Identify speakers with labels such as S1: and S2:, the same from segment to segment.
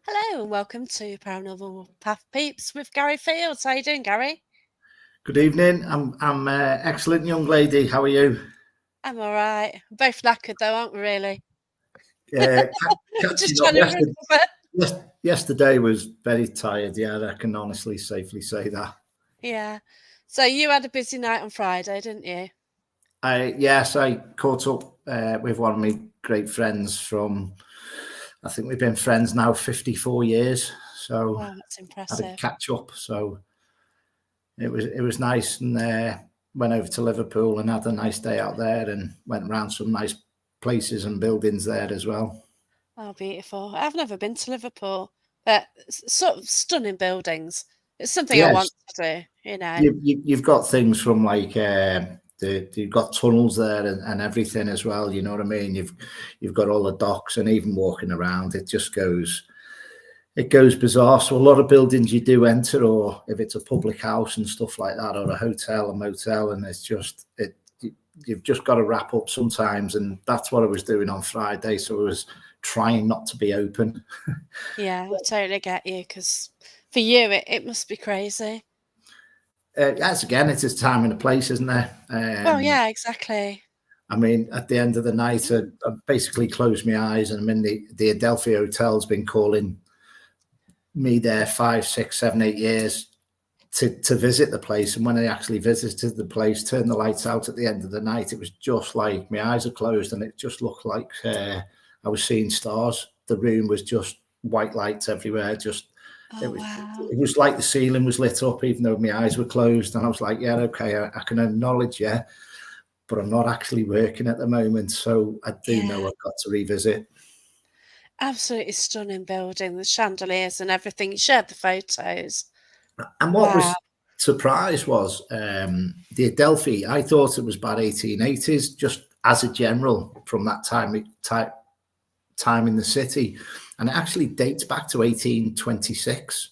S1: Hello and welcome to Paranormal Path Peeps with Garry Fields. How you doing, Gary?
S2: Good evening. I'm excellent, young lady. How are you?
S1: I'm all right. Both knackered though, aren't we? Really? Just
S2: Catching up
S1: trying to recover.
S2: yesterday was very tired. Yeah, I can honestly, safely say that.
S1: Yeah. So you had a busy night on Friday, didn't you?
S2: I caught up with one of my great friends from. I think we've been friends now 54 years. So
S1: Wow, that's
S2: had a
S1: impressive.
S2: catch up. So it was nice, and went over to Liverpool and had a nice day out there, and went around some nice places and buildings there as well.
S1: Oh, beautiful. I've never been to Liverpool, but sort of stunning buildings. It's something I want
S2: Yes,
S1: to do.
S2: you've got things from like you've got tunnels there and everything as well. You know what I mean? You've got all the docks, and even walking around, it goes bizarre. So a lot of buildings you do enter, or if it's a public house and stuff like that, or a hotel, a motel, and it's just it. You've just got to wrap up sometimes, and that's what I was doing on Friday. So I was trying not to be open.
S1: Yeah, I totally get you because for you it must be crazy.
S2: As again, it's a time and a place, isn't there?
S1: Well, yeah, exactly.
S2: I mean, at the end of the night, I basically closed my eyes, and I'm in the Adelphi Hotel's been calling me there 5, 6, 7, 8 years to visit the place. And when I actually visited the place, turned the lights out at the end of the night, it was just like my eyes are closed, and it just looked like I was seeing stars. The room was just white lights everywhere.
S1: Oh, wow.
S2: It was like the ceiling was lit up, even though my eyes were closed. And I was like, yeah, okay, I can acknowledge, yeah, but I'm not actually working at the moment. So I do know
S1: Yeah.
S2: I've got to revisit.
S1: Absolutely stunning building, the chandeliers and everything. You shared the photos.
S2: And what
S1: Wow.
S2: was surprised was the Adelphi. I thought it was about 1880s, just as a general from that time in the city, and it actually dates back to 1826.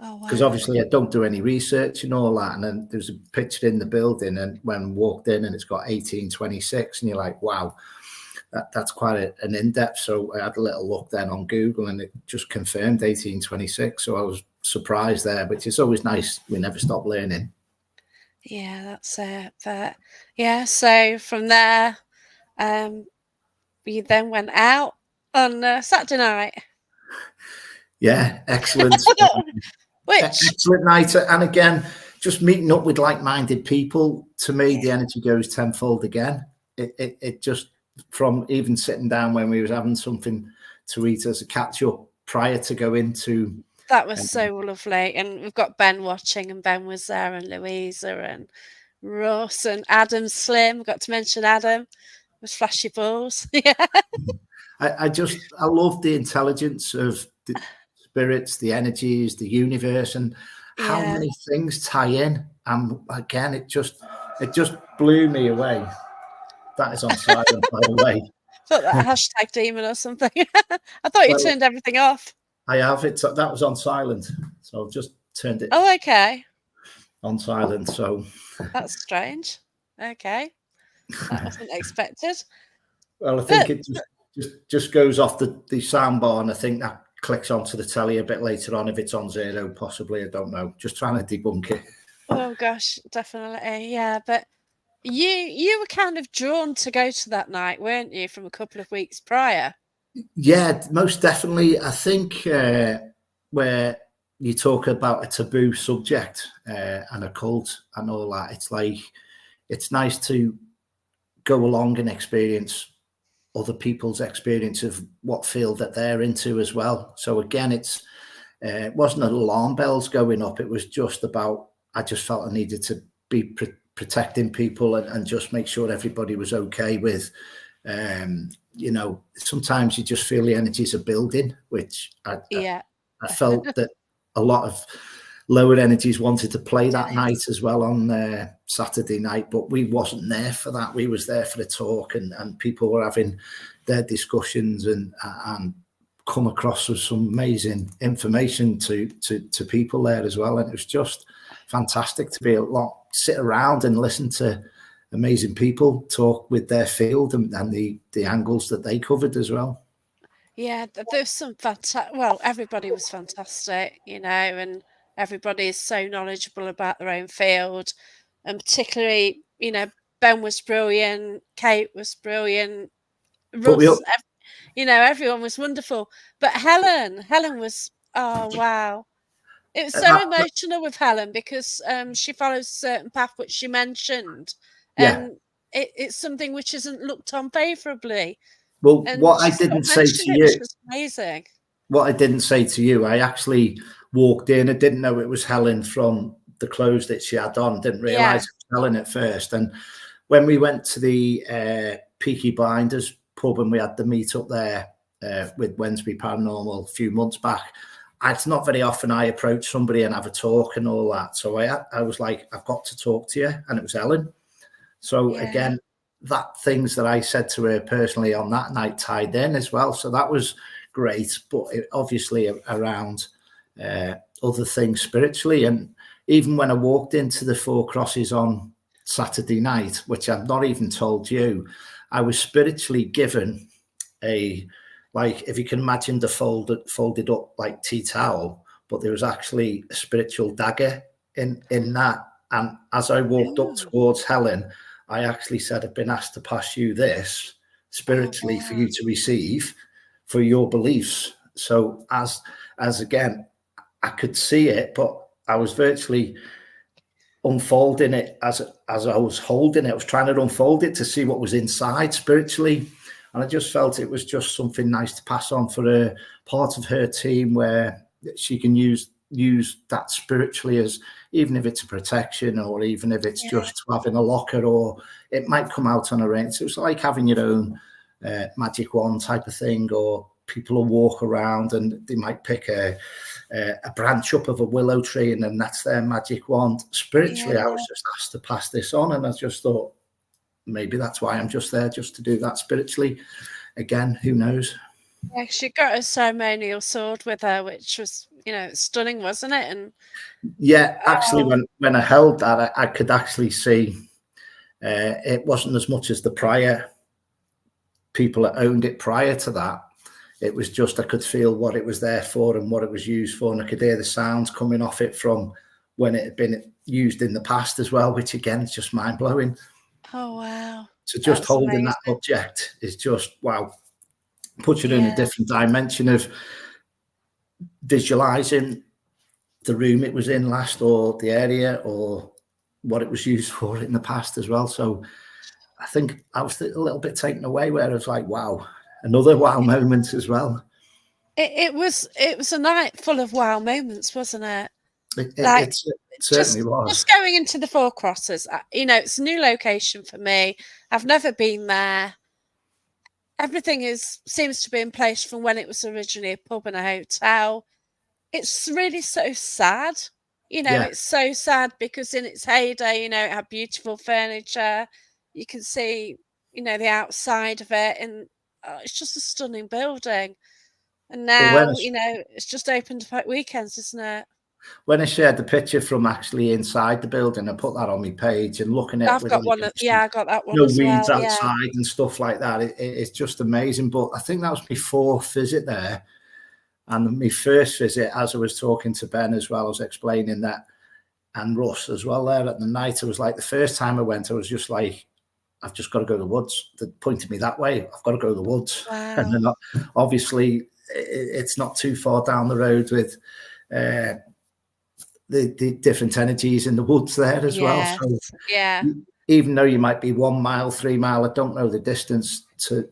S1: Oh,
S2: Because
S1: wow.
S2: obviously I don't do any research and all that, and then there's a picture in the building, and when I walked in, and it's got 1826, and you're like, wow, that's quite an in-depth. So I had a little look then on Google, and it just confirmed 1826. So I was surprised there, which is always nice. We never stop learning.
S1: Yeah, that's it. But yeah, so from there, um, we then went out on Saturday night.
S2: Yeah, excellent.
S1: Which,
S2: Excellent night. And again, just meeting up with like-minded people, to me,
S1: yeah,
S2: the energy goes tenfold again. It just, from even sitting down when we was having something to eat as a catch up prior to going to
S1: that was
S2: um,
S1: so lovely. And we've got Ben watching, and Ben was there, and Louisa, and Ross, and Adam Slim. Got to mention Adam with flashy balls. Yeah.
S2: I love the intelligence of the spirits, the energies, the universe, and how
S1: Yeah.
S2: many things tie in. And again, it just blew me away. That is on silent, by the way.
S1: Thought that hashtag demon or something. I thought you
S2: Well,
S1: turned everything off.
S2: I have it. That was on silent, so I've just turned it
S1: Oh, okay.
S2: on silent. So,
S1: That's strange. Okay. That wasn't expected.
S2: well, I think
S1: But
S2: it just goes off the sound bar, and I think that clicks onto the telly a bit later on if it's on zero, possibly. I don't know. Just trying to debunk it.
S1: oh gosh, definitely. Yeah, but you were kind of drawn to go to that night, weren't you, from a couple of weeks prior?
S2: Yeah, most definitely. I think where you talk about a taboo subject and a cult and all that, it's like it's nice to go along and experience other people's experience of what field that they're into as well. So again, it wasn't alarm bells going up. It was just about I just felt I needed to be protecting people and just make sure everybody was okay with sometimes you just feel the energies are building, which
S1: Yeah.
S2: I felt that a lot of lower energies wanted to play that night as well on Saturday night, but we wasn't there for that. We was there for the talk, and people were having their discussions and come across with some amazing information to people there as well. And it was just fantastic to be able to sit around and listen to amazing people talk with their field and the angles that they covered as well.
S1: Yeah, there's some fantastic. Well, everybody was fantastic, and everybody is so knowledgeable about their own field, and particularly, Ben was brilliant, Kate was brilliant,
S2: But we,
S1: Russ, everyone was wonderful. But Helen was, oh wow, it was so
S2: that,
S1: emotional with Helen because she follows a certain path which she mentioned,
S2: yeah.
S1: and it's something which isn't looked on favourably.
S2: Well,
S1: And
S2: what I
S1: she sort
S2: didn't
S1: of
S2: say
S1: mentioned
S2: to
S1: it, which
S2: you,
S1: was amazing.
S2: I actually walked in. I didn't know it was Helen from the clothes that she had on. Didn't realise
S1: Yeah,
S2: it was Helen at first. And when we went to the Peaky Blinders pub and we had the meet up there with Wednesday Paranormal a few months back, it's not very often I approach somebody and have a talk and all that. So I was like, I've got to talk to you. And it was Helen. So
S1: yeah,
S2: again, that things that I said to her personally on that night tied in as well. So that was great, but obviously around other things spiritually. And even when I walked into the Four Crosses on Saturday night, which I've not even told you, I was spiritually given a, like, if you can imagine the folded up like tea towel, but there was actually a spiritual dagger in that. And as I walked up
S1: ooh,
S2: towards Helen, I actually said, I've been asked to pass you this
S1: oh
S2: spiritually for
S1: wow,
S2: you to receive for your beliefs. So as again, I could see it, but I was virtually unfolding it as I was holding it. I was trying to unfold it to see what was inside spiritually. And I just felt it was just something nice to pass on for a part of her team where she can use that spiritually, as even if it's a protection or even if it's
S1: yeah,
S2: just having a locker, or it might come out on a range. So it's like having your own magic wand type of thing, or people will walk around and they might pick a branch up of a willow tree and then that's their magic wand. Spiritually, I
S1: yeah.
S2: was just asked to pass this on, and I just thought maybe that's why I'm just there, just to do that spiritually. Again, who knows?
S1: Yeah, she got a ceremonial sword with her, which was, stunning, wasn't it? And
S2: Yeah, actually,
S1: oh,
S2: when I held that, I could actually see it wasn't as much as the prior people that owned it prior to that. It was just I could feel what it was there for and what it was used for, and I could hear the sounds coming off it from when it had been used in the past as well, which again is just mind blowing.
S1: oh wow,
S2: So just
S1: that's
S2: holding that
S1: amazing.
S2: object is just wow, puts you in a
S1: Yeah,
S2: different dimension of visualizing the room it was in last, or the area, or what it was used for in the past as well. So I think I was a little bit taken away where I was like, wow, another wow moment as well.
S1: it was a night full of wow moments, wasn't it? Like
S2: It certainly
S1: just
S2: was.
S1: just going into the Four Crosses, it's a new location for me. I've never been there. Everything seems to be in place from when it was originally a pub and a hotel. It's really so sad.
S2: Yeah.
S1: It's so sad because in its heyday, it had beautiful furniture. You can see, the outside of it, and it's just a stunning building. And
S2: Well,
S1: now, it's just opened up at weekends, isn't it?
S2: when I shared the picture from actually inside the building, I put that on my page, and looking at it
S1: I've
S2: with
S1: got
S2: like
S1: one. Yeah, I got that one
S2: no
S1: as
S2: weeds
S1: well. Yeah.
S2: outside and stuff like that. It's just amazing. But I think that was my fourth visit there. And my first visit, as I was talking to Ben as well, I was explaining that, and Russ as well there at the night. It was like the first time I went, I was just like, I've just got to go to the woods. They pointed me that way. I've got to go to the woods. And
S1: Wow.
S2: then obviously it's not too far down the road with the different energies in the woods there as well.
S1: Yes.
S2: So
S1: Yeah.
S2: even though you might be 1 mile, 3 mile, I don't know the distance to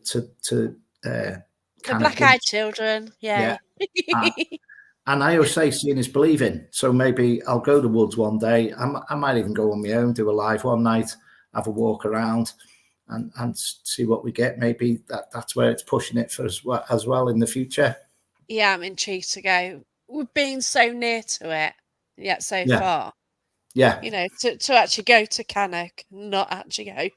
S1: The
S2: Cannock
S1: black-eyed
S2: Woods.
S1: children.
S2: Yeah.
S1: Yay.
S2: Uh, and I always say seeing is believing. So maybe I'll go to the woods one day. I might even go on my own, do a live one night, have a walk around, and see what we get. Maybe that's where it's pushing it for us as well in the future.
S1: Yeah, I'm intrigued to go. We've been so near to it, yet so
S2: Yeah,
S1: far.
S2: yeah.
S1: To actually go to Cannock, not actually go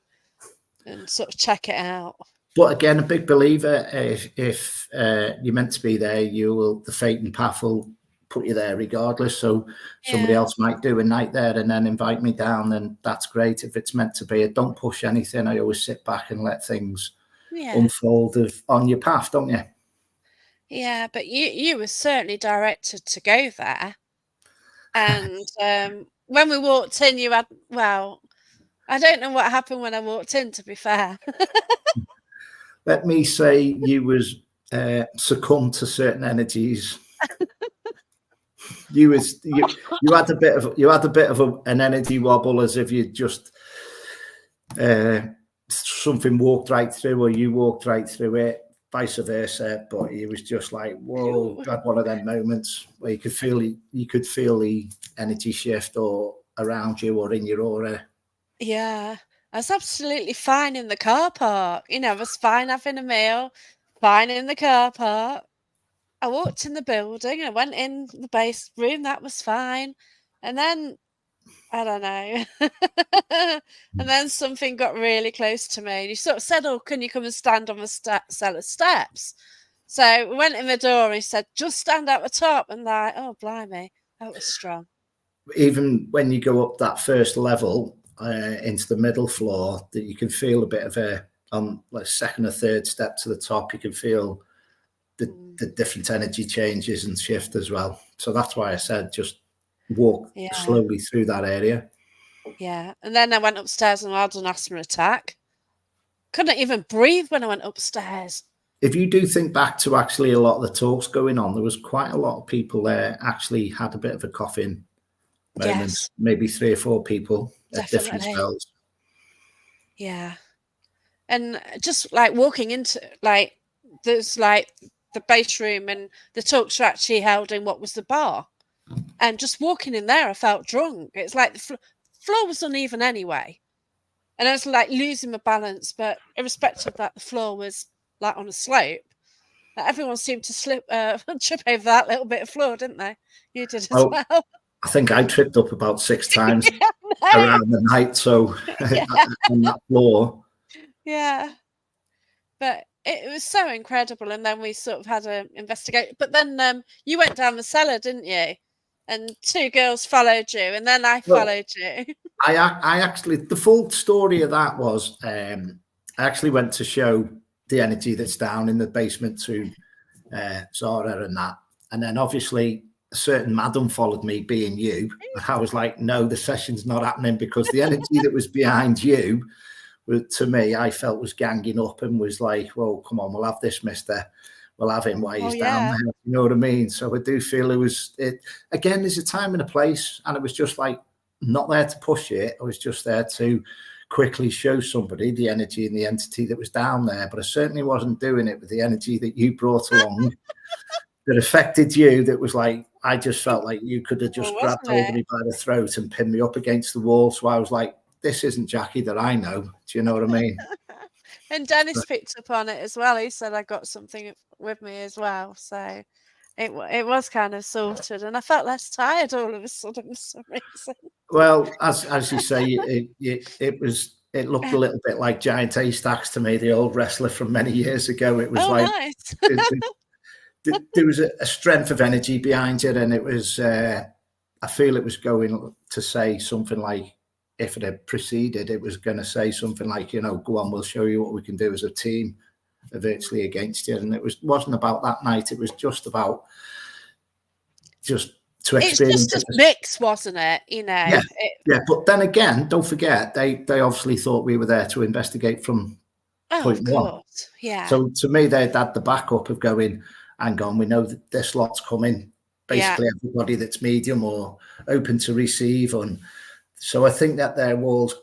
S1: and sort of check it out.
S2: But again, a big believer. If you're meant to be there, the fate and path will put you there regardless. So somebody
S1: Yeah.
S2: else might do a night there and then invite me down, and that's great. If it's meant to be, I don't push anything. I always sit back and let things
S1: Yeah.
S2: unfold on your path, don't you?
S1: Yeah, but you were certainly directed to go there. And when we walked in, you had, well, I don't know what happened when I walked in, to be fair.
S2: Let me say you was succumbed to certain energies. You had a bit of an energy wobble, as if you just something walked right through, or you walked right through it, vice versa. But it was just like, whoa, you had one of them moments where you could feel the energy shift, or around you, or in your aura.
S1: Yeah, I was absolutely fine in the car park. You know, I was fine having a meal, fine in the car park. I walked in the building, I went in the base room, that was fine. And then, I don't know. And then something got really close to me. And he sort of said, "Oh, can you come and stand on the cellar steps?" So we went in the door. He said, "Just stand at the top." And like, oh, blimey, that was strong.
S2: Even when you go up that first level into the middle floor, that you can feel a bit of on like second or third step to the top, you can feel the different energy changes and shift as well. So that's why I said just walk slowly through that area.
S1: Yeah. And then I went upstairs and I had an asthma attack. Couldn't even breathe when I went upstairs.
S2: If you do think back to actually a lot of the talks going on, there was quite a lot of people there actually had a bit of a coughing moment.
S1: Yes.
S2: Maybe 3 or 4 people at different
S1: Definitely.
S2: spells.
S1: Yeah. And just like walking into, like, there's like the base room and the talks were actually held in what was the bar. And just walking in there, I felt drunk. It's like the floor was uneven anyway. And I was like losing my balance, but irrespective of that, the floor was like on a slope. Everyone seemed to trip over that little bit of floor, didn't they? You did as well.
S2: I think I tripped up about 6 times around the night, so on that floor.
S1: Yeah. But it was so incredible. And then we sort of had an investigation. But then you went down the cellar, didn't you? And 2 girls followed you, and then I followed you.
S2: I actually, the full story of that was, I actually went to show the energy that's down in the basement to Zara and that. And then obviously a certain madam followed me, being you. And I was like, no, the session's not happening, because the energy that was behind you, to me, I felt was ganging up and was like, well, come on, we'll have this, mister. We'll have him while he's down there. You know what I mean? So I do feel again, there's a time and a place, and it was just like, not there to push it. I was just there to quickly show somebody the energy and the entity that was down there. But I certainly wasn't doing it with the energy that you brought along that affected you. That was like, I just felt like you could have just grabbed hold of me by the throat and pinned me up against the wall. So I was like, this isn't Jackie that I know. Do you know what I mean?
S1: And Dennis picked up on it as well. He said I got something with me as well. So it was kind of sorted, and I felt less tired all of a sudden for some reason.
S2: Well, as you say, it looked a little bit like giant haystacks to me, the old wrestler from many years ago. It was
S1: nice.
S2: there was a strength of energy behind it, and it was, I feel it was going to say something like, if it had proceeded, it was going to say something like, you know, go on, we'll show you what we can do as a team, virtually against you. And it wasn't about that night. It was just about to experience.
S1: It's just a mix, wasn't it? You know.
S2: Yeah. But then again, don't forget, they obviously thought we were there to investigate from point one.
S1: Yeah.
S2: So to me, they'd had the backup of going, hang on, we know that this lot's coming. Basically, everybody that's medium or open to receive. And so I think that their walls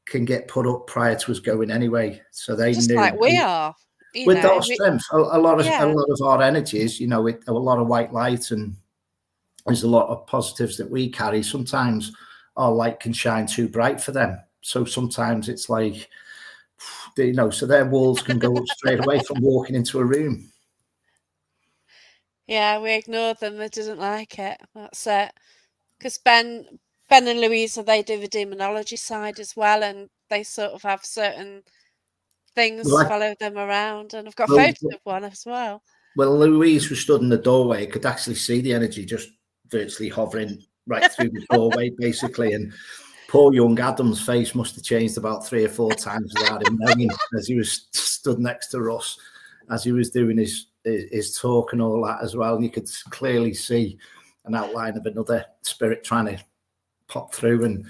S2: can get put up prior to us going anyway. So they
S1: just
S2: knew,
S1: like we are.
S2: With our strength, a lot of our energies, you know, with a lot of white light, and there's a lot of positives that we carry. Sometimes our light can shine too bright for them. So sometimes it's like, you know, so their walls can go up straight away from walking into a room.
S1: Yeah, we ignored them. They didn't like it. That's it. Because Ben and Louisa, they do the demonology side as well, and they sort of have certain things follow them around. And I've got photos of one as well.
S2: Well, Louise was stood in the doorway. Could actually see the energy just virtually hovering right through the doorway, basically. And poor young Adam's face must have changed about 3 or 4 times without him knowing, as he was stood next to Russ, as he was doing his his talk and all that as well, and you could clearly see an outline of another spirit trying to pop through and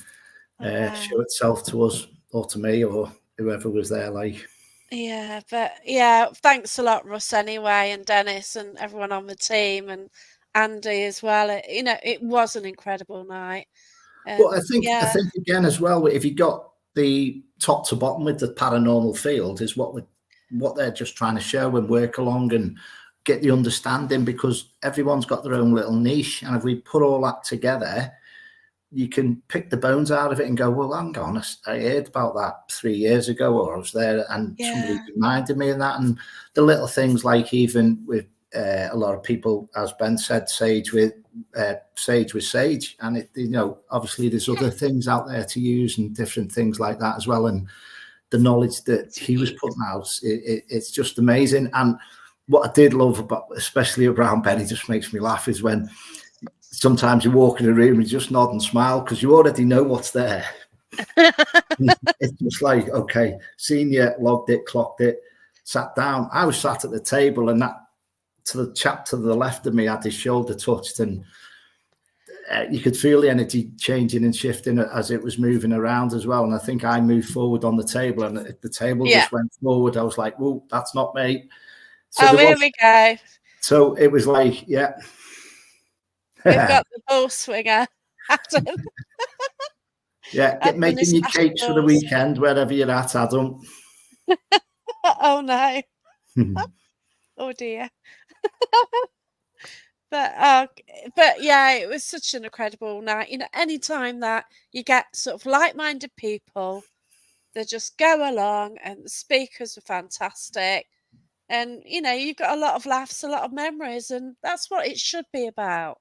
S2: show itself to us or to me or whoever was there. Like,
S1: yeah, but yeah, thanks a lot, Russ, anyway, and Dennis and everyone on the team and Andy as well. It was an incredible night.
S2: But I think
S1: yeah,
S2: again as well, if you got the top to bottom with the paranormal field, is what they're just trying to show and work along and get the understanding, because everyone's got their own little niche, and if we put all that together, you can pick the bones out of it and go, well, hang on, I heard about that 3 years ago, or I was there and somebody reminded me of that. And the little things, like even with a lot of people, as Ben said, sage with sage, and it, obviously there's other things out there to use and different things like that as well. And the knowledge that he was putting out, it's just amazing. And what I did love about, especially around Ben, it just makes me laugh, is when sometimes you walk in a room and you just nod and smile because you already know what's there. It's just like, okay, seen you, logged it, clocked it, sat down. I was sat at the table, and that to the chap to the left of me had his shoulder touched, and you could feel the energy changing and shifting as it was moving around as well. And I think I moved forward on the table, and the table just went forward. I was like, "Whoa, that's not me."
S1: So here we go.
S2: So it was like, yeah.
S1: We've got the ball swinger, Adam.
S2: Yeah, making your cakes for the weekend, wherever you're at, Adam.
S1: Oh, no. Oh, dear. But yeah, it was such an incredible night. Anytime that you get sort of like-minded people, they just go along, and the speakers were fantastic. And, you've got a lot of laughs, a lot of memories, and that's what it should be about.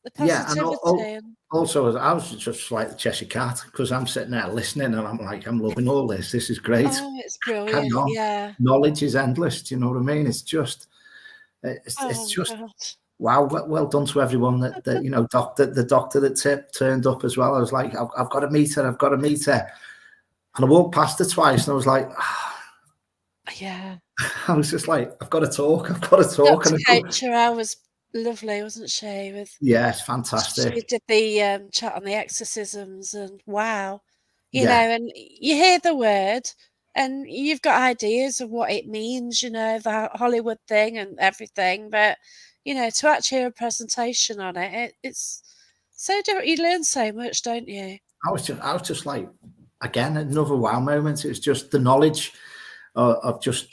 S1: The positivity.
S2: And also, I was just like the Cheshire Cat, because I'm sitting there listening, and I'm like, I'm loving all this. This is great.
S1: Oh, it's brilliant. Yeah.
S2: Knowledge is endless. Do you know what I mean? It's just, it's just, God. Wow. Well done to everyone that the doctor that turned up as well. I was like, I've got to meet her. I've got to meet her. And I walked past her twice, and I was like,
S1: yeah.
S2: I was just like, I've got to talk. I've got to talk.
S1: Dr. Kate Chirel was lovely, wasn't she?
S2: Yes, fantastic.
S1: She did the chat on the exorcisms, and wow, and you hear the word, and you've got ideas of what it means, the Hollywood thing and everything, but to actually hear a presentation on it, it's so different. You learn so much, don't you?
S2: I was just like, again, another wow moment. It was just the knowledge of just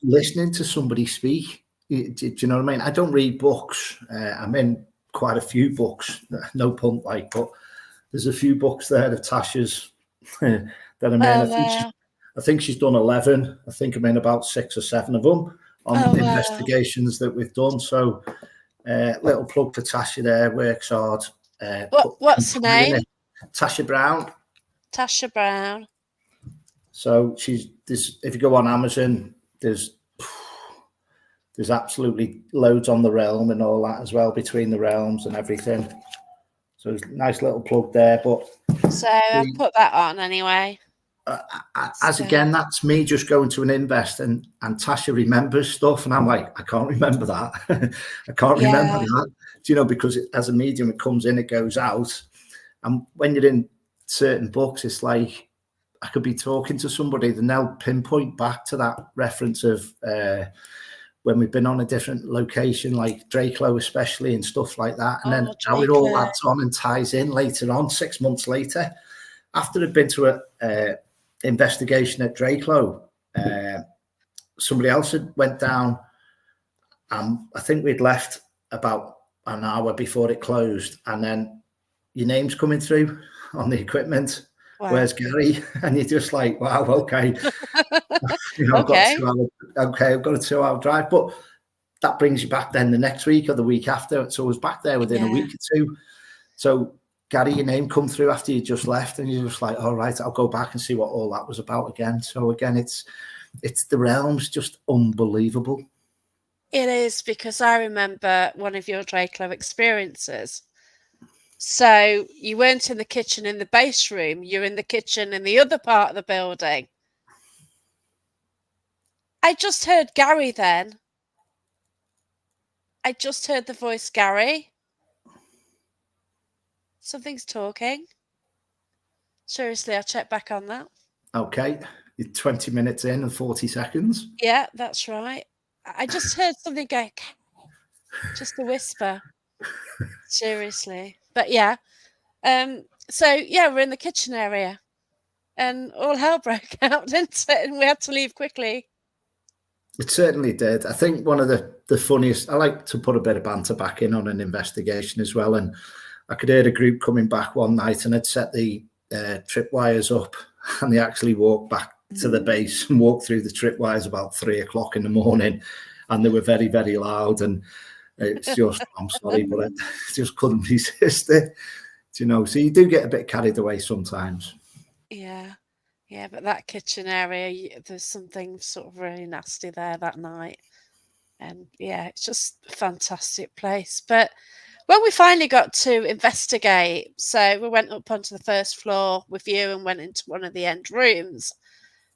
S2: listening to somebody speak. Do you know what I mean? I don't read books. I'm in quite a few books, no pun like, but there's a few books there of Tasha's that I'm in. I think she's done 11. I think I'm in about 6 or 7 of them on investigations that we've done. So little plug for Tasha there, works hard.
S1: What's her name?
S2: Tasha Brown.
S1: Tasha Brown.
S2: So if you go on Amazon, there's absolutely loads on the realm and all that as well, between the realms and everything. So it's a nice little plug there. But
S1: so I've put that on anyway.
S2: Again, that's me just going to an invest, and Tasha remembers stuff, and I'm like, I can't remember that. I can't remember that. Because as a medium, it comes in, it goes out. And when you're in certain books, it's like I could be talking to somebody, and they'll pinpoint back to that reference of when we've been on a different location, like Drakelow especially, and stuff like that. And then how it all adds on and ties in later on, 6 months later. After I'd been to a investigation at Drakelow, somebody else had went down. I think we'd left about an hour before it closed, and then your name's coming through on the equipment. Wow. Where's Garry? And you're just like, wow, okay. I've got a 2-hour drive, but that brings you back then the next week or the week after. So I was back there within a week or two. So Garry, your name come through after you just left, and you're just like, all right, I'll go back and see what all that was about again. So again, it's the realm's just unbelievable.
S1: It is, because I remember one of your Drakelow experiences. So you weren't in the kitchen in the base room, you're in the kitchen in the other part of the building. I just heard Garry then, I just heard the voice, Garry. Something's talking. Seriously, I'll check back on that.
S2: Okay, you're 20 minutes in and 40 seconds.
S1: Yeah, that's right. I just heard something go, just a whisper. Seriously. But yeah. So yeah, we're in the kitchen area and all hell broke out, didn't it? And we had to leave quickly.
S2: It certainly did. I think one of the funniest, I like to put a bit of banter back in on an investigation as well. And I could hear a group coming back one night and had set the tripwires up, and they actually walked back to the base and walked through the tripwires about 3 o'clock in the morning. And they were very, very loud. And it's just, I'm sorry, but I just couldn't resist it. You know, so you do get a bit carried away sometimes.
S1: Yeah. Yeah, but that kitchen area, there's something sort of really nasty there that night. And yeah, it's just a fantastic place. But when we finally got to investigate, so we went up onto the first floor with you and went into one of the end rooms.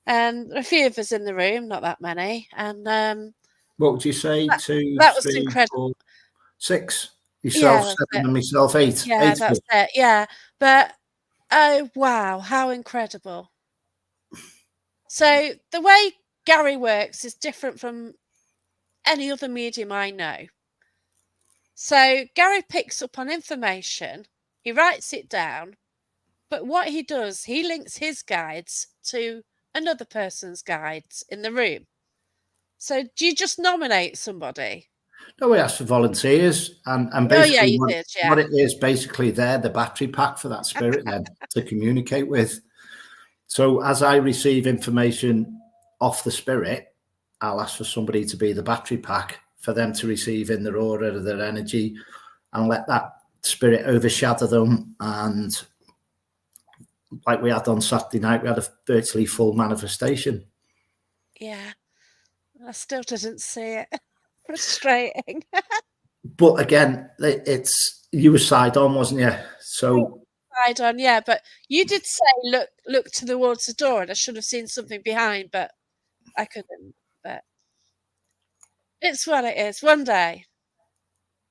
S1: And a few of us in the room, not that many. And
S2: what would you say?
S1: that,
S2: 2,
S1: that was
S2: 3,
S1: incredible.
S2: 4, 6?
S1: Yeah,
S2: Yourself, 7, and myself, 8.
S1: yeah,
S2: 8
S1: that's it. Yeah. But oh wow, how incredible. So the way Garry works is different from any other medium I know. So Garry picks up on information, he writes it down, but what he does, he links his guides to another person's guides in the room. So do you just nominate somebody?
S2: No, we asked for volunteers, and
S1: Oh yeah,
S2: basically
S1: you did, yeah.
S2: what it is, basically they're the battery pack for that spirit then to communicate with. So as I receive information off the spirit, I'll ask for somebody to be the battery pack for them to receive in their aura, their energy, and let that spirit overshadow them. And like we had on Saturday night, we had a virtually full manifestation.
S1: Yeah, I still didn't see it. Frustrating.
S2: But again, it's, you were side on, wasn't you? So
S1: Side on, yeah, but you did say look towards the door, and I should have seen something behind, but I couldn't. But it's what it is. One day.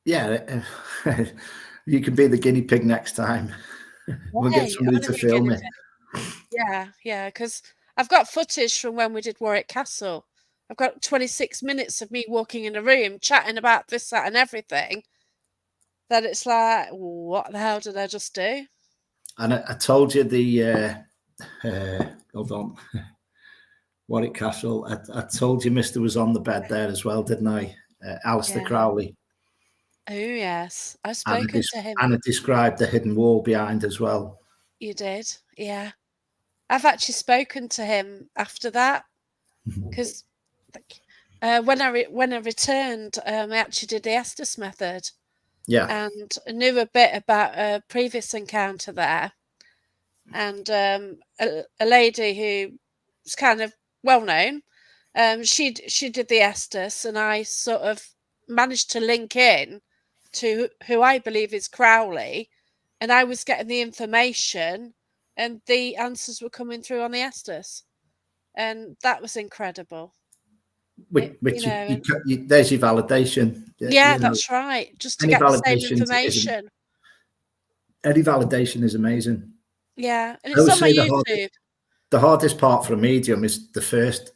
S2: Yeah, you can be the guinea pig next time. We'll get somebody to film it.
S1: Yeah, because I've got footage from when we did Warwick Castle. I've got 26 minutes of me walking in a room chatting about this, that, and everything. That it's like, what the hell did I just do?
S2: And I told you the hold on, Warwick Castle. I told you Mister was on the bed there as well, didn't I? Alistair Crowley.
S1: Oh yes, I've spoken to him.
S2: And I described the hidden wall behind as well.
S1: You did, yeah. I've actually spoken to him after that because when I returned, I actually did the Estes method.
S2: Yeah,
S1: and I knew a bit about a previous encounter there, and a lady who was kind of well known. She did the Estes, and I sort of managed to link in to who I believe is Crowley, and I was getting the information, and the answers were coming through on the Estes, and that was incredible.
S2: which there's your validation.
S1: Yeah, that's right. Just to get the same information.
S2: Any validation is amazing.
S1: Yeah, and it's on my YouTube.
S2: The hardest part for a medium is the first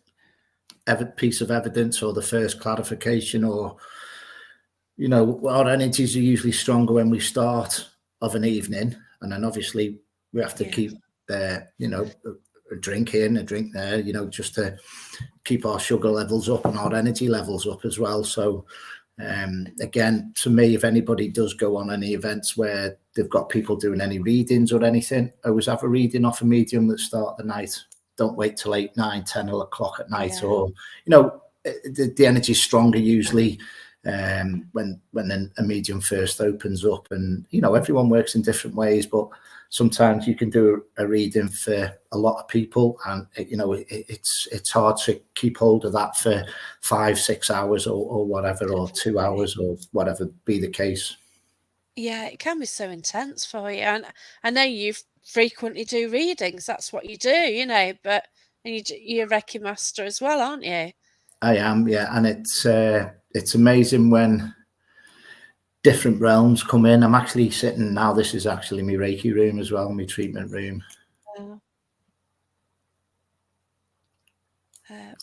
S2: piece of evidence or the first clarification, or, you know, our energies are usually stronger when we start of an evening, and then obviously we have to keep you know, a drink in, a drink there, you know, just to keep our sugar levels up and our energy levels up as well. So again, to me, if anybody does go on any events where they've got people doing any readings or anything, always have a reading off a medium that start the night. Don't wait till 8, 9, 10 o'clock at night, or, you know, the energy is stronger usually when a medium first opens up. And, you know, everyone works in different ways, but sometimes you can do a reading for a lot of people, and you know, it's hard to keep hold of that for 5, 6 hours or whatever, or 2 hours or whatever be the case.
S1: Yeah, it can be so intense for you, and I know you frequently do readings. That's what you do, you know. But you're a Reiki Master as well, aren't you?
S2: I am, yeah, and it's amazing when different realms come in. I'm actually sitting now. This is actually my Reiki room as well, my treatment room.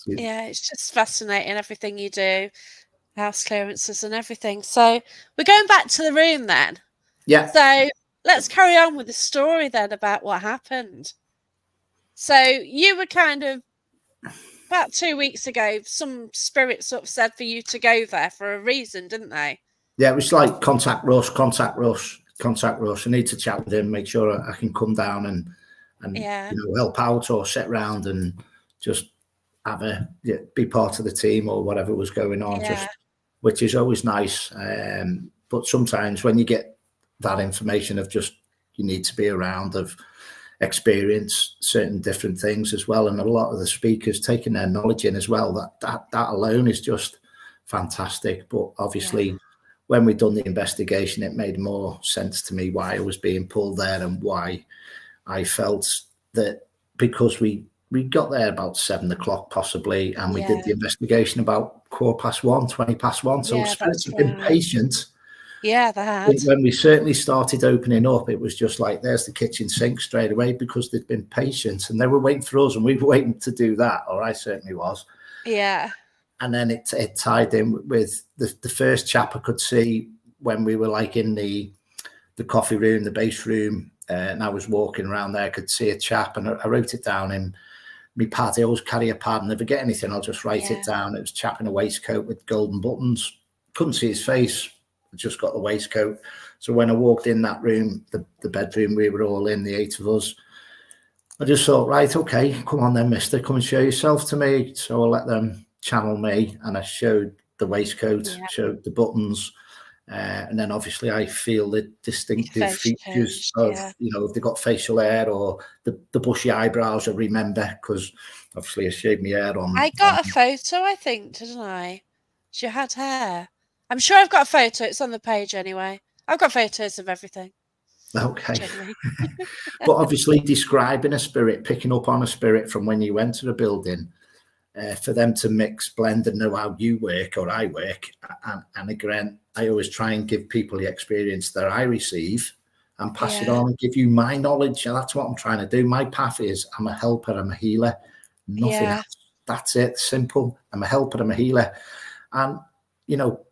S1: Yeah, it's just fascinating, everything you do, house clearances and everything. So we're going back to the room then.
S2: Yeah.
S1: So let's carry on with the story then about what happened. So you were kind of, about 2 weeks ago, some spirits sort of said for you to go there for a reason, didn't they?
S2: Yeah, it was like contact rush, contact rush, contact rush. I need to chat with him, make sure I can come down and
S1: Yeah.
S2: help out or sit around and just have be part of the team or whatever was going on.
S1: Yeah.
S2: Just which is always nice. But sometimes when you get that information of just you need to be around, of experience certain different things as well, and a lot of the speakers taking their knowledge in as well, that alone is just fantastic. But obviously when we'd done the investigation, it made more sense to me why I was being pulled there and why I felt that, because we got there about 7 o'clock possibly, and we did the investigation about 1:15, 1:20. So spirits have been patient.
S1: Yeah, they had.
S2: When we certainly started opening up, it was just like, there's the kitchen sink straight away, because they'd been patient and they were waiting for us and we were waiting to do that, or I certainly was.
S1: Yeah.
S2: And then it tied in with the first chap I could see when we were like in the coffee room, the base room, and I was walking around there. I could see a chap, and I wrote it down in my pad. I always carry a pad, and if I get anything, I'll just write it down. It was a chap in a waistcoat with golden buttons. Couldn't see his face. I just got the waistcoat. So when I walked in that room, the bedroom we were all in, the 8 of us, I just thought, right, okay, come on then, mister, come and show yourself to me. So I let them channel me, and I showed the waistcoat, showed the buttons, and then obviously I feel the distinctive features of, if they've got facial hair or the bushy eyebrows. I remember, because obviously I shaved my hair on.
S1: I got a photo, I think, didn't I? She had hair. I'm sure I've got a photo. It's on the page anyway. I've got photos of everything.
S2: Okay. But obviously describing a spirit, picking up on a spirit from when you enter a building, for them to mix, blend, and know how you work or I work. And again, I always try and give people the experience that I receive and pass it on and give you my knowledge. And that's what I'm trying to do. My path is, I'm a helper, I'm a healer, nothing else. That's it, simple. I'm a helper, I'm a healer. And,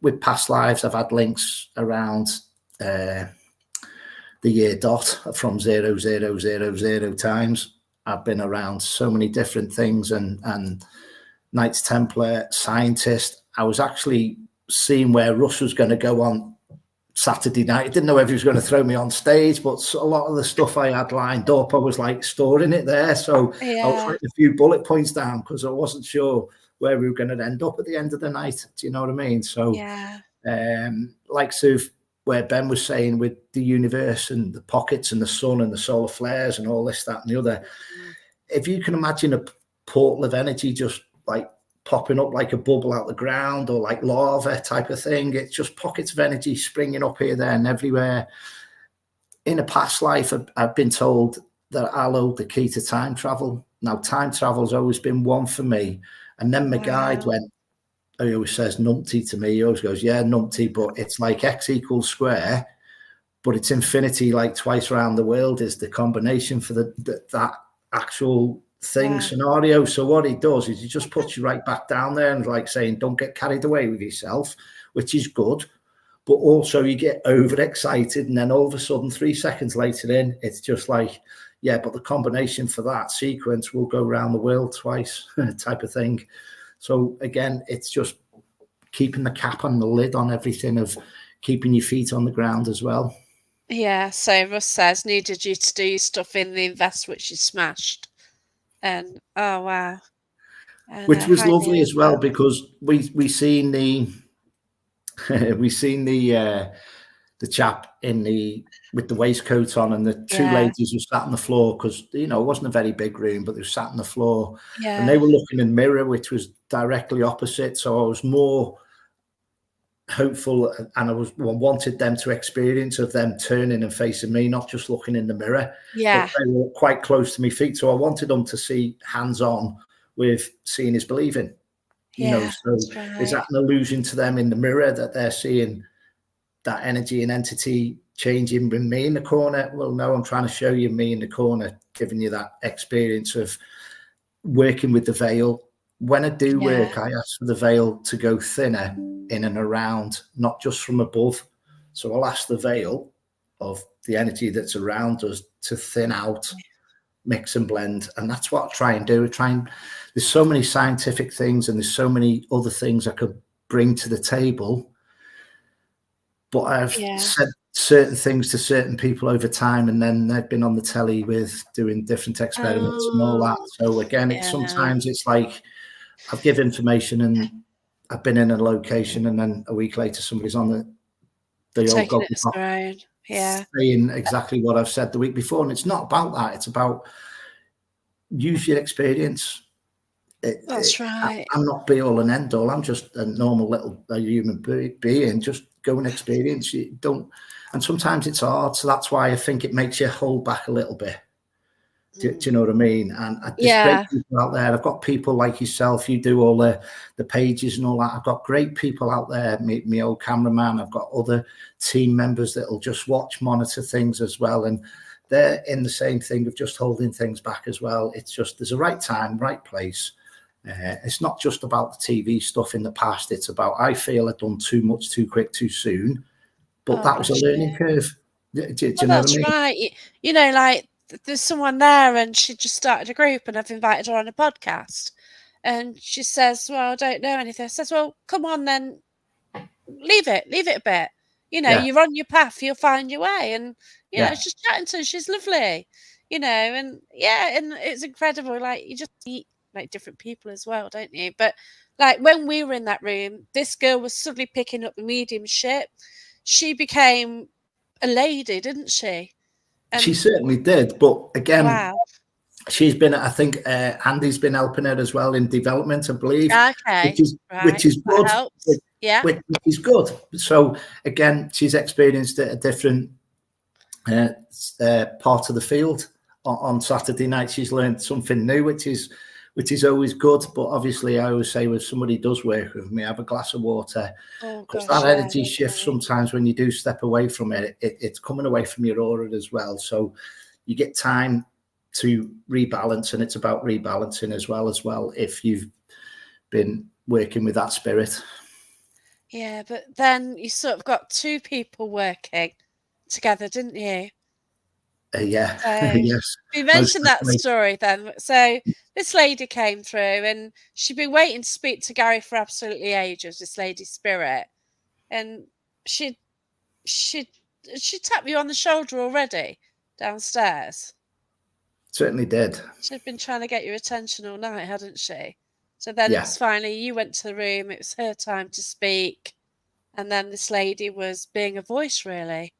S2: with past lives, I've had links around the year dot from 0000 times. I've been around so many different things, and Knights Templar, scientist. I was actually seeing where Russ was going to go on Saturday night. I didn't know if he was going to throw me on stage, but a lot of the stuff I had lined up, I was like storing it there. So I was writing a few bullet points down, because I wasn't sure where we were going to end up at the end of the night. Do you know what I mean? So like where Ben was saying with the universe and the pockets and the sun and the solar flares and all this, that and the other, if you can imagine a portal of energy just like popping up like a bubble out the ground, or like lava type of thing, it's just pockets of energy springing up here, there and everywhere. In a past life, I've been told that I'll hold the key to time travel. Now, time travel's always been one for me. And then my guide went, he always says numpty to me. He always goes, yeah, numpty, but it's like X equals square, but it's infinity, like twice around the world is the combination for that actual thing scenario. So what he does is he just puts you right back down there, and like saying, don't get carried away with yourself, which is good. But also you get overexcited, and then all of a sudden 3 seconds later in, it's just like, yeah, but the combination for that sequence will go around the world twice type of thing. So again, it's just keeping the cap on the lid on everything, of keeping your feet on the ground as well.
S1: Yeah, so Russ says, needed you to do your stuff in the invest, which you smashed. And oh wow. And,
S2: which was lovely as well, because we seen the the chap with the waistcoat on, and the two ladies were sat on the floor, because it wasn't a very big room, but they were sat on the floor, and they were looking in the mirror, which was directly opposite. So I was more hopeful, and I wanted them to experience of them turning and facing me, not just looking in the mirror. But they were quite close to my feet, so I wanted them to see hands-on with seeing is believing. So is that an illusion to them in the mirror, that they're seeing that energy and entity changing with me in the corner. Well, no, I'm trying to show you me in the corner, giving you that experience of working with the veil. When I do work, I ask for the veil to go thinner in and around, not just from above. So I'll ask the veil of the energy that's around us to thin out, mix and blend. And that's what I try and do. There's so many scientific things and there's so many other things I could bring to the table. But I've said certain things to certain people over time, and then they've been on the telly with doing different experiments and all that. So again, sometimes it's like I've given information and I've been in a location, and then a week later somebody's on the old goggle saying exactly what I've said the week before. And it's not about that. It's about use your experience.
S1: That's right.
S2: I'm not be all and end all. I'm just a normal little human being. Just go and experience. You don't, and sometimes it's hard. So that's why I think it makes you hold back a little bit. Do you know what I mean? And there's great people out there. I've got people like yourself. You do all the pages and all that. I've got great people out there. Me old cameraman. I've got other team members that'll just watch, monitor things as well. And they're in the same thing of just holding things back as well. It's just there's a right time, right place. It's not just about the TV stuff in the past. It's about I feel I've done too much, too quick, too soon. But that was a learning curve. Do you know what I mean?
S1: Right. You know, like there's someone there and she just started a group and I've invited her on a podcast. And she says, well, I don't know anything. I says, well, come on then, leave it a bit. You know, you're on your path, you'll find your way. And, you know, it's just chatting to her. She's lovely, you know, and and it's incredible. Like you just meet like different people as well, don't you? But like when we were in that room, this girl was suddenly picking up the mediumship. She became a lady, didn't she? And
S2: she certainly did. But again, she's been, I think Andy's been helping her as well in development, I believe.
S1: Okay.
S2: Which is good. Which is good. So again, she's experienced a different part of the field. On Saturday night, she's learned something new, which is always good. But obviously, I always say when somebody does work with me, have a glass of water, because that energy shifts sometimes when you do step away from it. It's coming away from your aura as well. So you get time to rebalance, and it's about rebalancing as well if you've been working with that spirit.
S1: Yeah, but then you sort of got two people working together, didn't you?
S2: Yes.
S1: You mentioned that story then. So this lady came through and she'd been waiting to speak to Garry for absolutely ages, this lady spirit. And she tapped you on the shoulder already downstairs.
S2: Certainly did.
S1: She'd been trying to get your attention all night, hadn't she? So then it was finally, you went to the room, it was her time to speak. And then this lady was being a voice, really.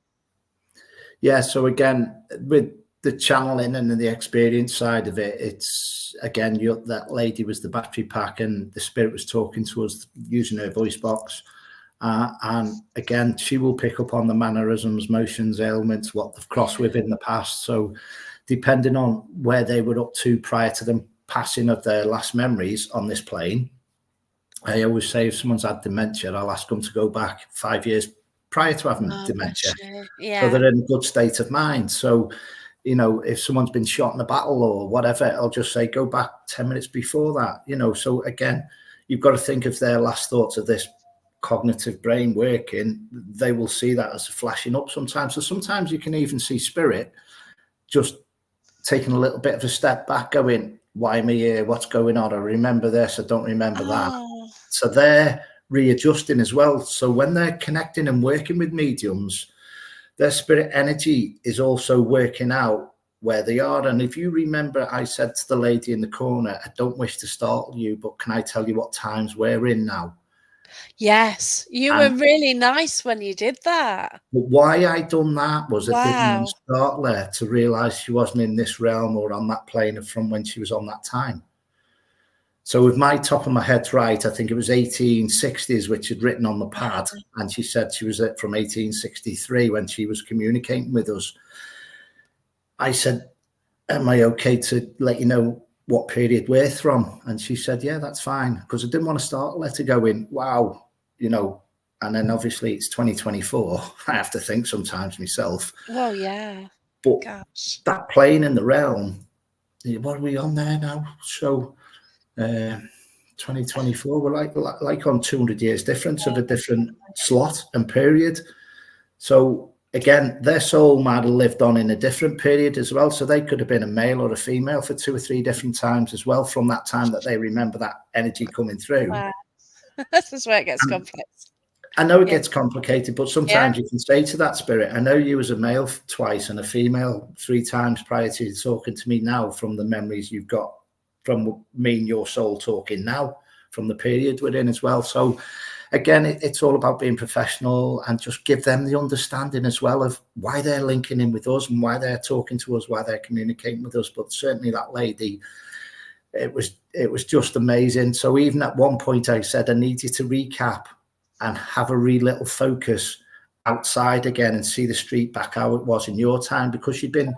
S2: Yeah, so again, with the channeling and the experience side of it, it's, again, that lady was the battery pack and the spirit was talking to us using her voice box. And again, she will pick up on the mannerisms, motions, ailments, what they've crossed with in the past. So depending on where they were up to prior to them passing of their last memories on this plane, I always say if someone's had dementia, I'll ask them to go back 5 years prior to having dementia. So they're in a good state of mind. So, you know, if someone's been shot in a battle or whatever, I'll just say, go back 10 minutes before that, you know. So again, you've got to think of their last thoughts of this cognitive brain working. They will see that as flashing up sometimes. So sometimes you can even see spirit just taking a little bit of a step back, going, why am I here? What's going on? I remember this. I don't remember that. So they're readjusting as well. So when they're connecting and working with mediums, their spirit energy is also working out where they are. And if you remember, I said to the lady in the corner, I don't wish to startle you, but can I tell you what times we're in now?
S1: Yes, you were really nice when you did that.
S2: But why I done that was I didn't want to startle her to realise she wasn't in this realm or on that plane from when she was on that time. So with my top of my head right, I think it was 1860s, which had written on the pad. And she said she was from 1863 when she was communicating with us. I said, am I okay to let you know what period we're from? And she said, yeah, that's fine. Because I didn't want to startle her to go in, wow, you know, And then obviously it's 2024. I have to think sometimes myself.
S1: Well, yeah.
S2: But
S1: Gosh.
S2: that plane in the realm, what are we on there now? So 2024, we're like on 200 years difference of a different slot and period. So again, their soul might have lived on in a different period as well. So they could have been a male or a female for 2 or 3 different times as well, from that time that they remember that energy coming through.
S1: Wow. This is where it gets complex.
S2: I know it gets complicated, but sometimes
S1: Yeah.
S2: you can say to that spirit, I know you as a male twice and a female 3 times prior to you talking to me now, from the memories you've got from me and your soul talking now, from the period we're in as well. So again, it's all about being professional and just give them the understanding as well of why they're linking in with us and why they're talking to us, why they're communicating with us. But certainly that lady, it was just amazing. So even at one point I said, I need you to recap and have a real little focus outside again and see the street back how it was in your time, because you've been,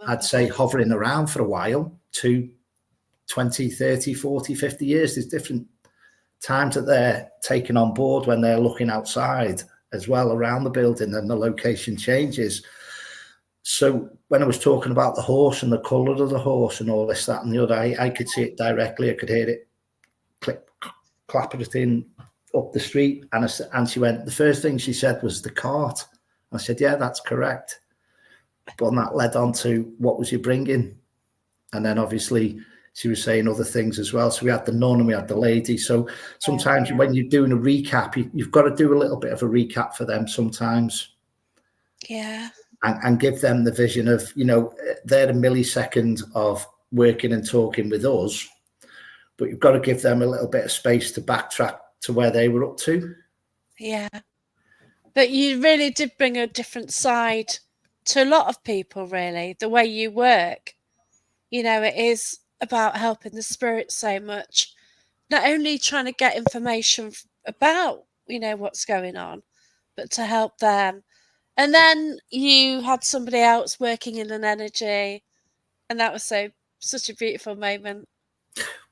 S2: I'd say, hovering around for a while, 20, 30, 40, 50 years. There's different times that they're taken on board when they're looking outside as well around the building, and the location changes. So when I was talking about the horse and the colour of the horse and all this, that and the other, I could see it directly. I could hear it click, clapping it in up the street. And she went, the first thing she said was the cart. I said, yeah, that's correct. But that led on to, what was you bringing? And then obviously she was saying other things as well. So we had the nun and we had the lady. So sometimes when you're doing a recap, you've got to do a little bit of a recap for them sometimes.
S1: Yeah.
S2: And give them the vision of, you know, they're a millisecond of working and talking with us, but you've got to give them a little bit of space to backtrack to where they were up to.
S1: Yeah. But you really did bring a different side to a lot of people, really, the way you work. You know, it is about helping the spirit so much, not only trying to get information about, you know, what's going on, but to help them. And then you had somebody else working in an energy, and that was such a beautiful moment.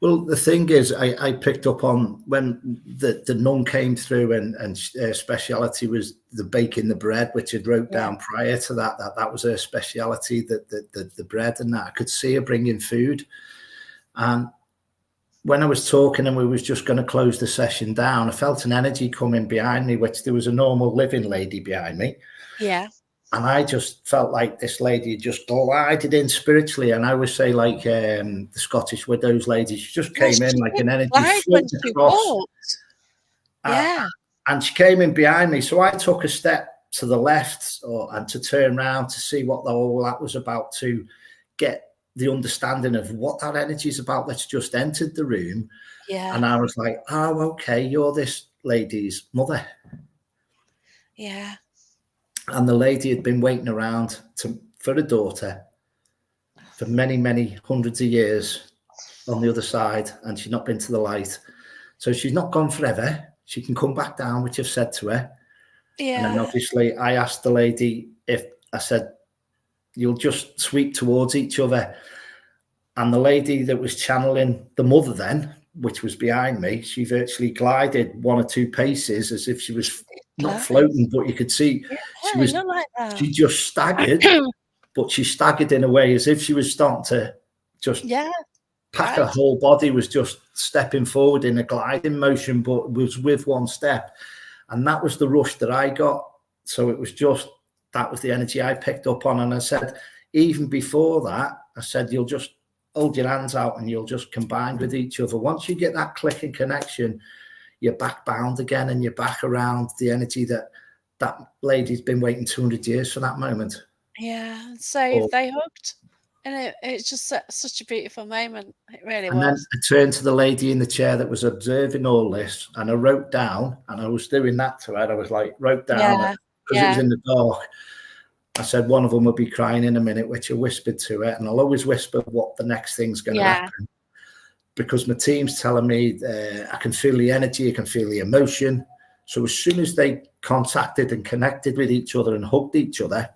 S2: Well, the thing is, I picked up on when the nun came through, and her speciality was the baking the bread, which I'd wrote down prior to that was her speciality, the bread and that. I could see her bringing food. And when I was talking and we was just going to close the session down, I felt an energy coming behind me, which there was a normal living lady behind me.
S1: Yeah.
S2: And I just felt like this lady just glided in spiritually. And I would say, like the Scottish widows lady, she just came in like an energy floated across. And she came in behind me. So I took a step to the left and to turn around to see what all that was about, to get the understanding of what that energy is about that's just entered the room.
S1: Yeah.
S2: And I was like, oh, okay, you're this lady's mother.
S1: Yeah.
S2: And the lady had been waiting around for a daughter for many, many hundreds of years on the other side, and she's not been to the light. So she's not gone forever. She can come back down, which I've said to her.
S1: Yeah.
S2: And then obviously I asked the lady I said, you'll just sweep towards each other. And the lady that was channeling the mother then, which was behind me, she virtually glided 1 or 2 paces as if she was not floating, but you could see she was,
S1: like that.
S2: she just staggered, but she staggered in a way as if she was starting to just pack her whole body, was just stepping forward in a gliding motion, but was with one step. And that was the rush that I got. So it was just, that was the energy I picked up on. And I said, even before that, I said, you'll just hold your hands out and you'll just combine with each other. Once you get that click and connection, you're back bound again, and you're back around the energy that lady's been waiting 200 years for that moment.
S1: Yeah. So they hugged, and it's just such a beautiful moment. It really was.
S2: And then I turned to the lady in the chair that was observing all this, and I wrote down, and I was doing that to her. I was like, wrote down, because it was in the dark. I said, one of them will be crying in a minute, which I whispered to her. And I'll always whisper what the next thing's going to happen, because my team's telling me I can feel the energy, I can feel the emotion. So as soon as they contacted and connected with each other and hugged each other,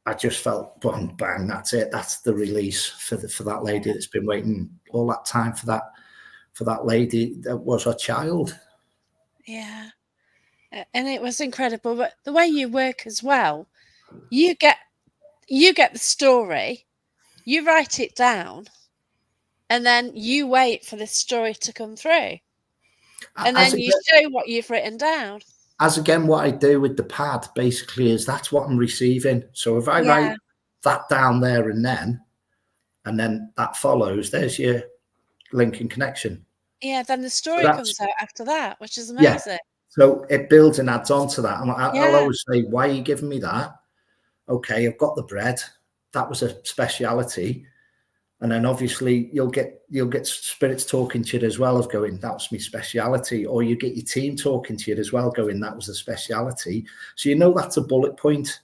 S2: I just felt, bang, bang, that's it. That's the release for that lady that's been waiting all that time for that lady that was her child.
S1: Yeah. And it was incredible. But the way you work as well, you get the story, you write it down, and then you wait for the story to come through, and
S2: As
S1: then you
S2: again,
S1: show what you've written down.
S2: what I do with the pad basically is that's what I'm receiving. So if I write
S1: Yeah,
S2: that down there and then that follows, there's your link and connection.
S1: yeah. Then the
S2: So
S1: story
S2: that's,
S1: comes out after that, which is
S2: yeah.
S1: amazing.
S2: So it builds and adds on to that. And I'll
S1: Yeah,
S2: always say, why are you giving me that? Okay, I've got the bread. That was a speciality. And then obviously you'll get spirits talking to you as well, of going, that was my speciality. Or you get your team talking to you as well, going, that was a speciality. So you know that's a bullet point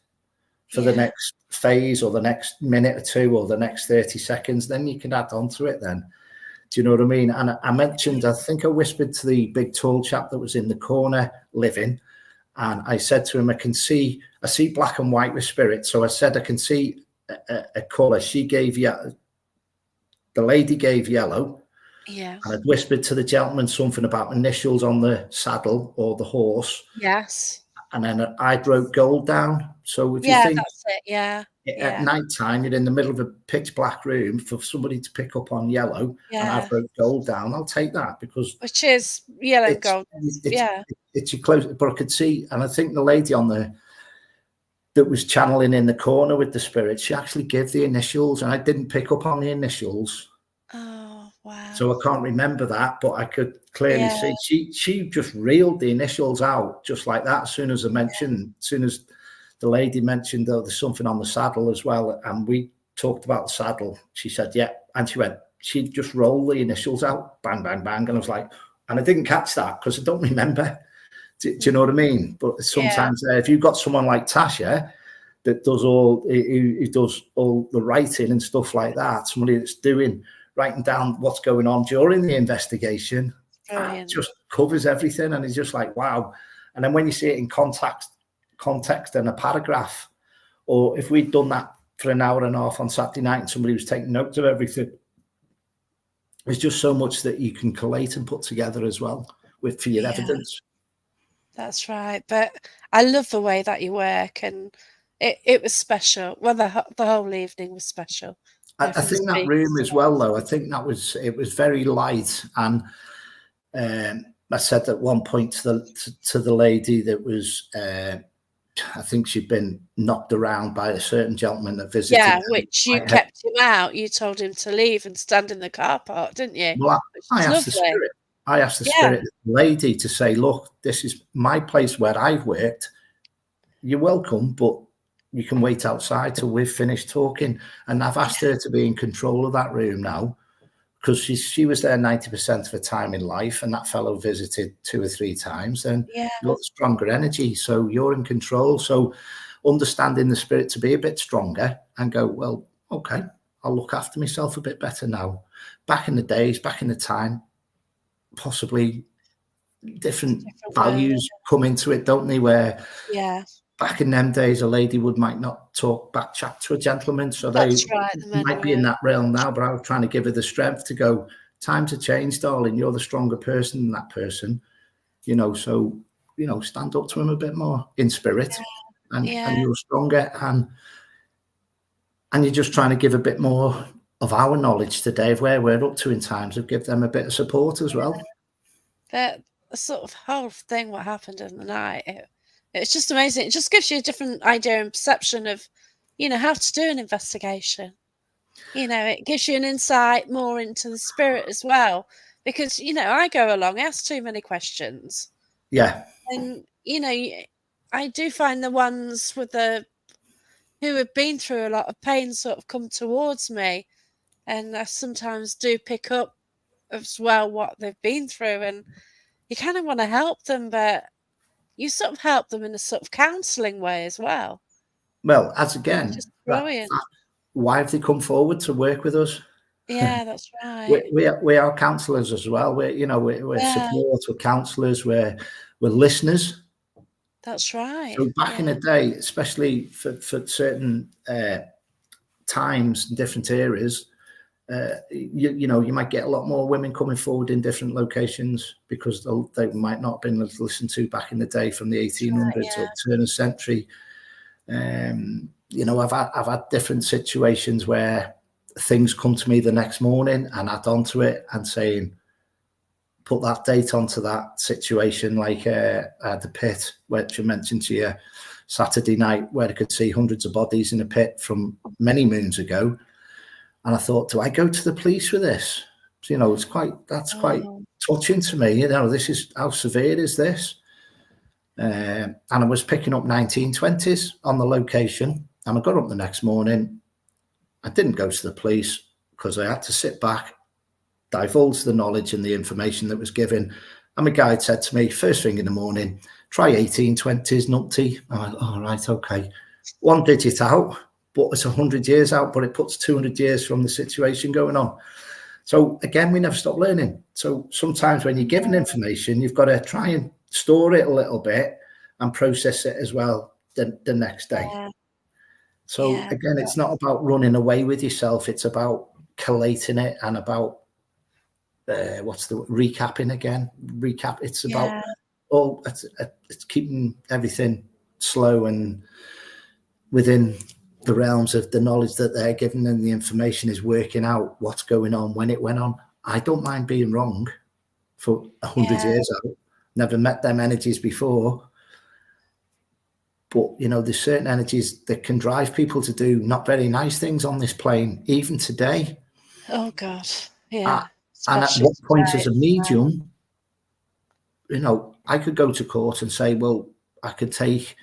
S2: for the
S1: yeah,
S2: next phase or the next minute or two or the next 30 seconds. Then you can add on to it then. Do you know what I mean? And I mentioned, I think I whispered to the big tall chap that was in the corner living, and I said to him, I see black and white with spirit. So I said, I can see a colour. The lady gave yellow.
S1: yeah.
S2: And I'd whispered to the gentleman something about initials on the saddle or the horse.
S1: Yes.
S2: And then I wrote gold down. So if you
S1: Yeah,
S2: think
S1: that's it. Yeah,
S2: at
S1: yeah,
S2: night time, you're in the middle of a pitch black room for somebody to pick up on yellow, and I've
S1: yeah.
S2: wrote gold down, I'll take that because
S1: Which is yellow and
S2: it's
S1: gold.
S2: it's
S1: Yeah.
S2: it's your close. But I could see, and I think the lady that was channeling in the corner with the spirit, she actually gave the initials, and I didn't pick up on the initials.
S1: Oh, wow.
S2: So I can't remember that, but I could clearly
S1: Yeah,
S2: see she just reeled the initials out just like that. As soon as the lady mentioned, oh, there's something on the saddle as well, and we talked about the saddle, she said, yeah, and she just rolled the initials out, bang, bang, bang, and I was like, and I didn't catch that because I don't remember. Do you know what I mean? But
S1: yeah,
S2: sometimes if you've got someone like Tasha that does who does all the writing and stuff like that, somebody that's writing down what's going on during the investigation, that
S1: brilliant.
S2: just covers everything, and it's just like, wow. And then when you see it in context and a paragraph, or if we'd done that for an hour and a half on Saturday night and somebody was taking notes of everything, there's just so much that you can collate and put together as well for your
S1: Yeah,
S2: evidence.
S1: that's right. But I love the way that you work, and it was special. Well, the whole evening was special.
S2: I
S1: From the
S2: think that
S1: speakers
S2: room
S1: as
S2: as
S1: well.
S2: well, though, I think it was very light, and I said at one point to the lady that was, I think she'd been knocked around by a certain gentleman that visited
S1: Yeah,
S2: them.
S1: which you kept him out. You told him to leave and stand in the car park, didn't you?
S2: Well,
S1: Which
S2: I
S1: is
S2: asked the
S1: lovely.
S2: spirit. I asked the
S1: Yeah,
S2: spirit lady to say, look, this is my place where I've worked. You're welcome, but you can wait outside till we've finished talking. And I've asked her to be in control of that room now, because she was there 90% of the time in life, and that fellow visited 2 or 3 times, and
S1: yeah,
S2: you've got stronger energy, so you're in control. So understanding the spirit to be a bit stronger and go, well, okay, I'll look after myself a bit better now. Back in the days, back in the time, possibly different
S1: different world.
S2: values come into it, don't they, where
S1: Yeah,
S2: back in them days, a lady might not talk back chat to a gentleman, so they
S1: that's right. The men
S2: might be in
S1: were.
S2: that realm now. But I was trying to give her the strength to go, times have changed, darling. You're the stronger person than that person, so stand up to him a bit more in spirit, and
S1: Yeah,
S2: you're stronger, and you're just trying to give a bit more of our knowledge today of where we're up to in times, of give them a bit of support as well.
S1: the sort of whole thing, what happened in the night, it's just amazing. It just gives you a different idea and perception of, how to do an investigation. It gives you an insight more into the spirit as well. Because, I go along, ask too many questions.
S2: Yeah.
S1: And, I do find the ones who have been through a lot of pain sort of come towards me. And I sometimes do pick up as well what they've been through. And you kind of want to help them, but you sort of help them in a sort of counselling way as well.
S2: Well, as
S1: It's
S2: again,
S1: just brilliant.
S2: why have they come forward to work with us?
S1: Yeah, that's right.
S2: We are counsellors as well. We're
S1: Yeah,
S2: support, we're counsellors, we're listeners.
S1: that's right.
S2: So back
S1: Yeah,
S2: in the day, especially for certain times and different areas, you might get a lot more women coming forward in different locations because they might not have been listened to back in the day from the 1800s or turn of century. I've had different situations where things come to me the next morning and add on to it and saying, put that date onto that situation, like the pit, which I mentioned to you Saturday night, where I could see hundreds of bodies in a pit from many moons ago. And I thought, do I go to the police with this? So, that's quite touching to me. This is, how severe is this? And I was picking up 1920s on the location. And I got up the next morning. I didn't go to the police because I had to sit back, divulge the knowledge and the information that was given. And my guide said to me, first thing in the morning, try 1820s, numpty. I went, all right, okay. One digit out, but it's 100 years out, but it puts 200 years from the situation going on. So again, we never stop learning. So sometimes when you're given information, you've got to try and store it a little bit and process it as well the next day. So again, it's not about running away with yourself. It's about collating it and about recapping again. Recap. It's about it's keeping everything slow and within the realms of the knowledge that they're given, and the information is working out what's going on when it went on. I don't mind being wrong for 100 years out. Never met them energies before. But, there's certain energies that can drive people to do not very nice things on this plane, even today.
S1: Oh, God. Yeah.
S2: And at what point as a medium, I could go to court and say, well, I could take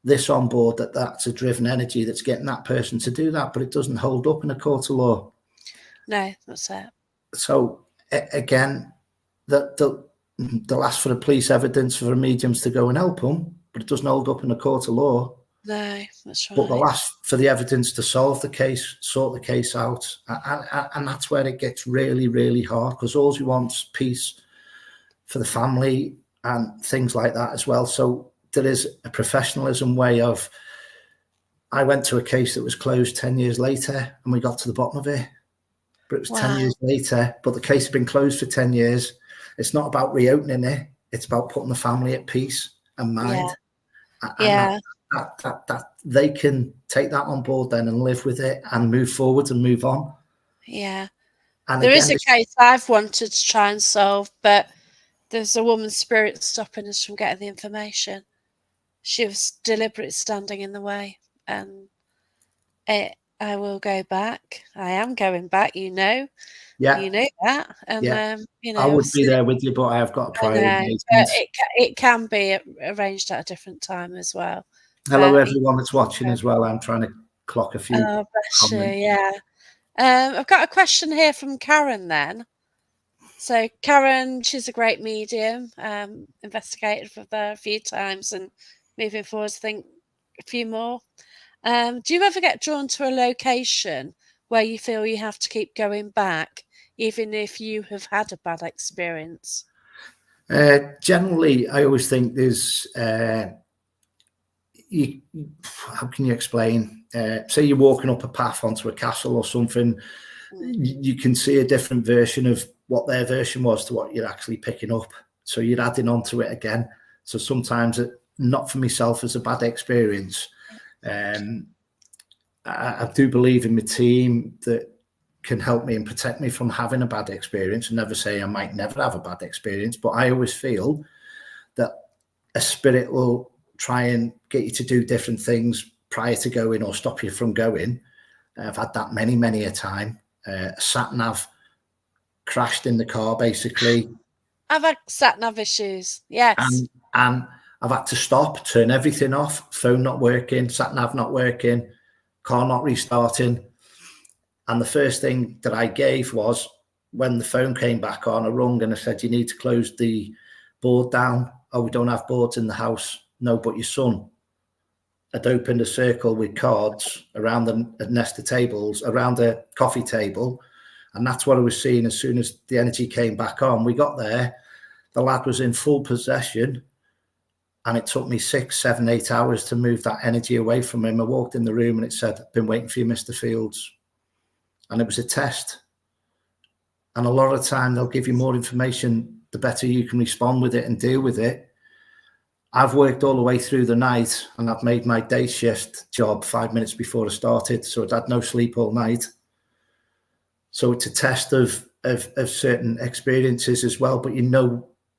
S2: this on board, that's a driven energy that's getting that person to do that, but it doesn't hold up in a court of law.
S1: No, that's it.
S2: So, again, they'll ask for the police evidence for the mediums to go and help them, but it doesn't hold up in a court of law.
S1: No, that's right.
S2: But they'll ask for the evidence to solve the case, sort the case out. And that's where it gets really, really hard, because all you want is peace for the family and things like that as well. So there is a professionalism way of, I went to a case that was closed 10 years later and we got to the bottom of it. But it was 10 years later, but the case had been closed for 10 years. It's not about reopening it. It's about putting the family at peace and mind. And that they can take that on board then and live with it and move forward and move on.
S1: Yeah.
S2: And
S1: there is a case I've wanted to try and solve, but there's a woman's spirit stopping us from getting the information. She was deliberately standing in the way, and I will go back. I am going back, you know that, and
S2: I would be there with you, but I have got a prior engagement.
S1: It can be arranged at a different time as well.
S2: Hello, everyone that's watching as well. I'm trying to clock a few.
S1: Oh, bless you, yeah. I've got a question here from Karen then. So Karen, she's a great medium, investigated with her a few times and moving forward, I think a few more. Do you ever get drawn to a location where you feel you have to keep going back, even if you have had a bad experience?
S2: Generally, I always think there's, how can you explain? Say you're walking up a path onto a castle or something, you can see a different version of what their version was to what you're actually picking up. So you're adding on to it again. So sometimes, not for myself as a bad experience. I do believe in my team that can help me and protect me from having a bad experience, and never say I might never have a bad experience. But I always feel that a spirit will try and get you to do different things prior to going or stop you from going. I've had that many a time. Sat nav crashed in the car, basically.
S1: I've had sat nav issues, yes.
S2: And I've had to stop, turn everything off, phone not working, sat nav not working, car not restarting. And the first thing that I gave was, when the phone came back on, I rung and I said, you need to close the board down. Oh, we don't have boards in the house. No, but your son had opened a circle with cards around a nest of tables, around a coffee table. And that's what I was seeing as soon as the energy came back on. We got there, the lad was in full possession, and it took me 6, 7, 8 hours to move that energy away from him. I walked in the room and it said, I've been waiting for you, Mr. Fields. And it was a test. And a lot of the time they'll give you more information, the better you can respond with it and deal with it. I've worked all the way through the night, and I've made my day shift job 5 minutes before I started. So I'd had no sleep all night. So it's a test of certain experiences as well. But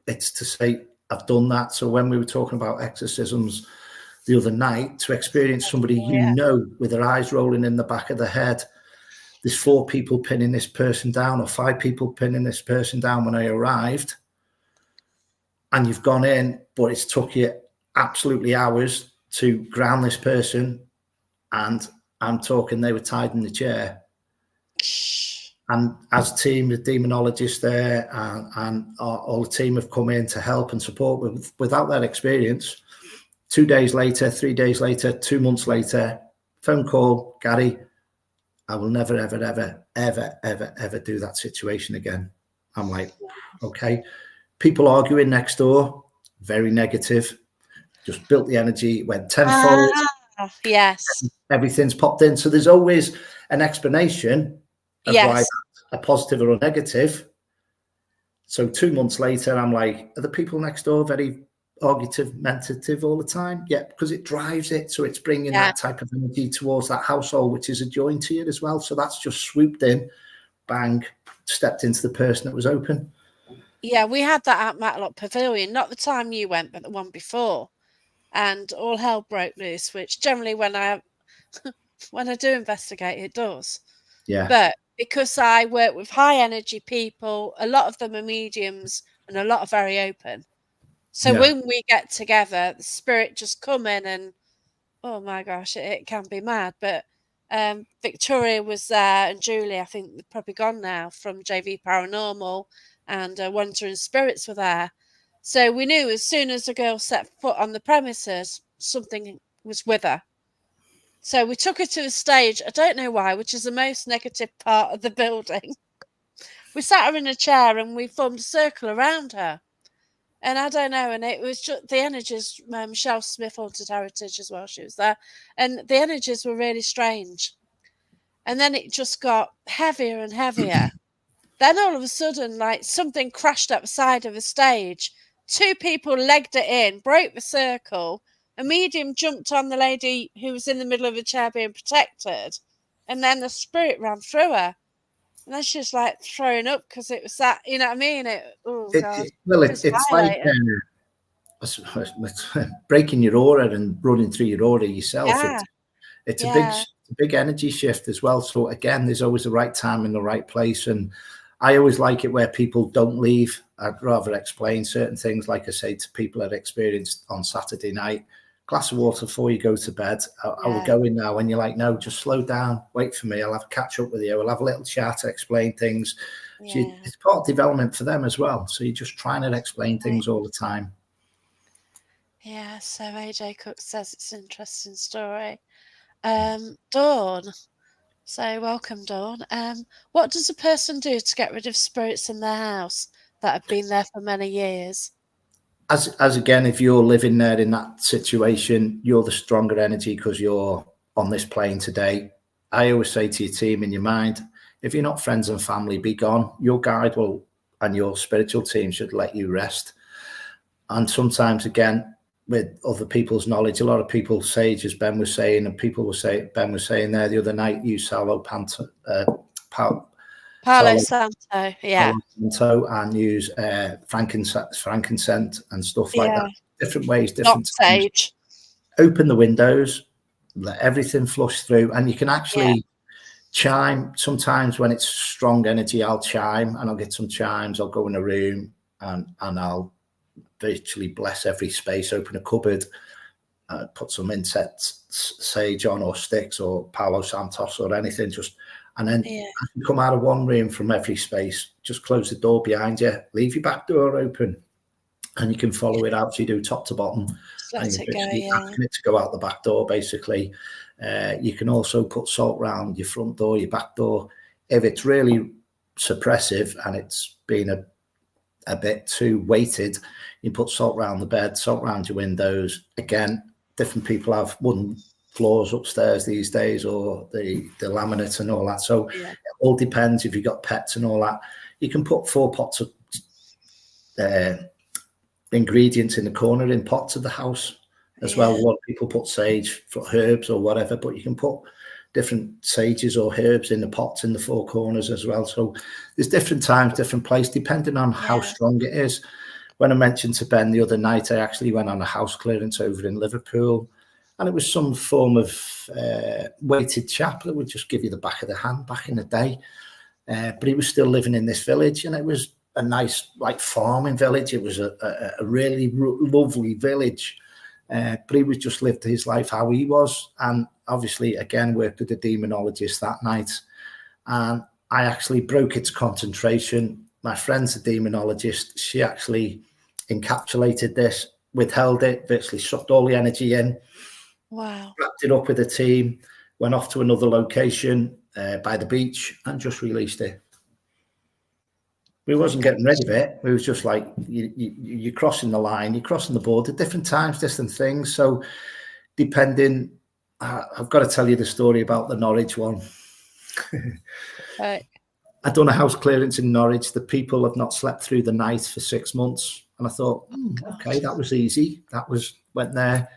S2: it's to say, I've done that. So when we were talking about exorcisms the other night, to experience somebody with their eyes rolling in the back of the head, there's 4 people pinning this person down or 5 people pinning this person down when I arrived. And you've gone in, but it's took you absolutely hours to ground this person. And I'm talking, they were tied in the chair. And as a team, the demonologists there and all the team have come in to help and support. Without that experience, 2 days later, 3 days later, 2 months later, phone call, Garry, I will never, ever, ever, ever, ever, ever do that situation again. I'm like, okay. People arguing next door, very negative. Just built the energy, went tenfold.
S1: Yes.
S2: Everything's popped in. So there's always an explanation of why that's a positive or a negative. So 2 months later, I'm like, are the people next door very argumentative all the time? Yeah, because it drives it. So it's bringing that type of energy towards that household, which is adjoined to it as well. So that's just swooped in, bang, stepped into the person that was open.
S1: Yeah, we had that at Matlock Pavilion, not the time you went, but the one before. And all hell broke loose, which generally when I do investigate, it does.
S2: Yeah.
S1: But because I work with high energy people, a lot of them are mediums and a lot are very open. So when we get together, the spirit just come in and, oh my gosh, it can be mad. But Victoria was there and Julie, I think they're probably gone now, from JV Paranormal, and Wandering Spirits were there. So we knew as soon as the girl set foot on the premises, something was with her. So we took her to the stage, I don't know why, which is the most negative part of the building. We sat her in a chair and we formed a circle around her. And I don't know, and it was just the energies, Michelle Smith, Haunted Heritage as well, she was there. And the energies were really strange. And then it just got heavier and heavier. Then all of a sudden, like something crashed up the side of the stage. 2 people legged it in, broke the circle. A medium jumped on the lady who was in the middle of the chair being protected. And then the spirit ran through her. And then she was like throwing up because it was that, you know what I mean?
S2: It's like breaking your aura and running through your aura yourself.
S1: Yeah.
S2: It's a big energy shift as well. So again, there's always the right time in the right place. And I always like it where people don't leave. I'd rather explain certain things, like I say to people that experienced on Saturday night. Glass of water before you go to bed. I will go in now, and you're like, no, just slow down, wait for me, I'll have a catch up with you, we'll have a little chat, explain things. It's part of development for them as well, so you're just trying to explain things all the time.
S1: So AJ Cook says it's an interesting story. Dawn, so welcome, Dawn. What does a person do to get rid of spirits in their house that have been there for many years?
S2: As again, if you're living there in that situation, you're the stronger energy because you're on this plane today. I always say to your team, in your mind, if you're not friends and family, be gone. Your guide will, and your spiritual team should let you rest. And sometimes, again, with other people's knowledge, a lot of people sage, as Ben was saying, and Ben was saying there the other night, use
S1: Palo Santo,
S2: Santo, and use frankincense and stuff like that. Different ways, different
S1: sage.
S2: Open the windows, let everything flush through, and you can actually chime. Sometimes when it's strong energy, I'll chime, and I'll get some chimes. I'll go in a room and I'll virtually bless every space. Open a cupboard, put some incense, sage on, or sticks, or Palo Santos, or anything. And then as you come out of one room from every space, just close the door behind you, leave your back door open, and you can follow it out. So you do top to bottom, and you're asking it to go out the back door, basically. You can also put salt around your front door, your back door. If it's really suppressive and it's been a bit too weighted, you put salt around the bed, salt around your windows. Again, different people have wooden floors upstairs these days, or the laminate and all that. So
S1: Yeah.
S2: it all depends if you've got pets and all that. You can put 4 pots of ingredients in the corner in pots of the house as well. A lot of people put sage for herbs or whatever, but you can put different sages or herbs in the pots in the 4 corners as well. So there's different times, different place, depending on how strong it is. When I mentioned to Ben the other night, I actually went on a house clearance over in Liverpool, and it was some form of weighted chap that would just give you the back of the hand back in the day. But he was still living in this village, and it was a nice, like, farming village. It was a really lovely village. But he was just lived his life how he was. And obviously, again, worked with a demonologist that night. And I actually broke its concentration. My friend's a demonologist. She actually encapsulated this, withheld it, virtually sucked all the energy in.
S1: Wow.
S2: Wrapped it up with a team, went off to another location by the beach and just released it. We wasn't getting rid of it. We was just like, you're crossing the line, you're crossing the border, different times, different things. So depending, I've got to tell you the story about the Norwich one.
S1: Right.
S2: I'd done a house clearance in Norwich. The people have not slept through the night for 6 months. And I thought, okay, that was easy. Went there,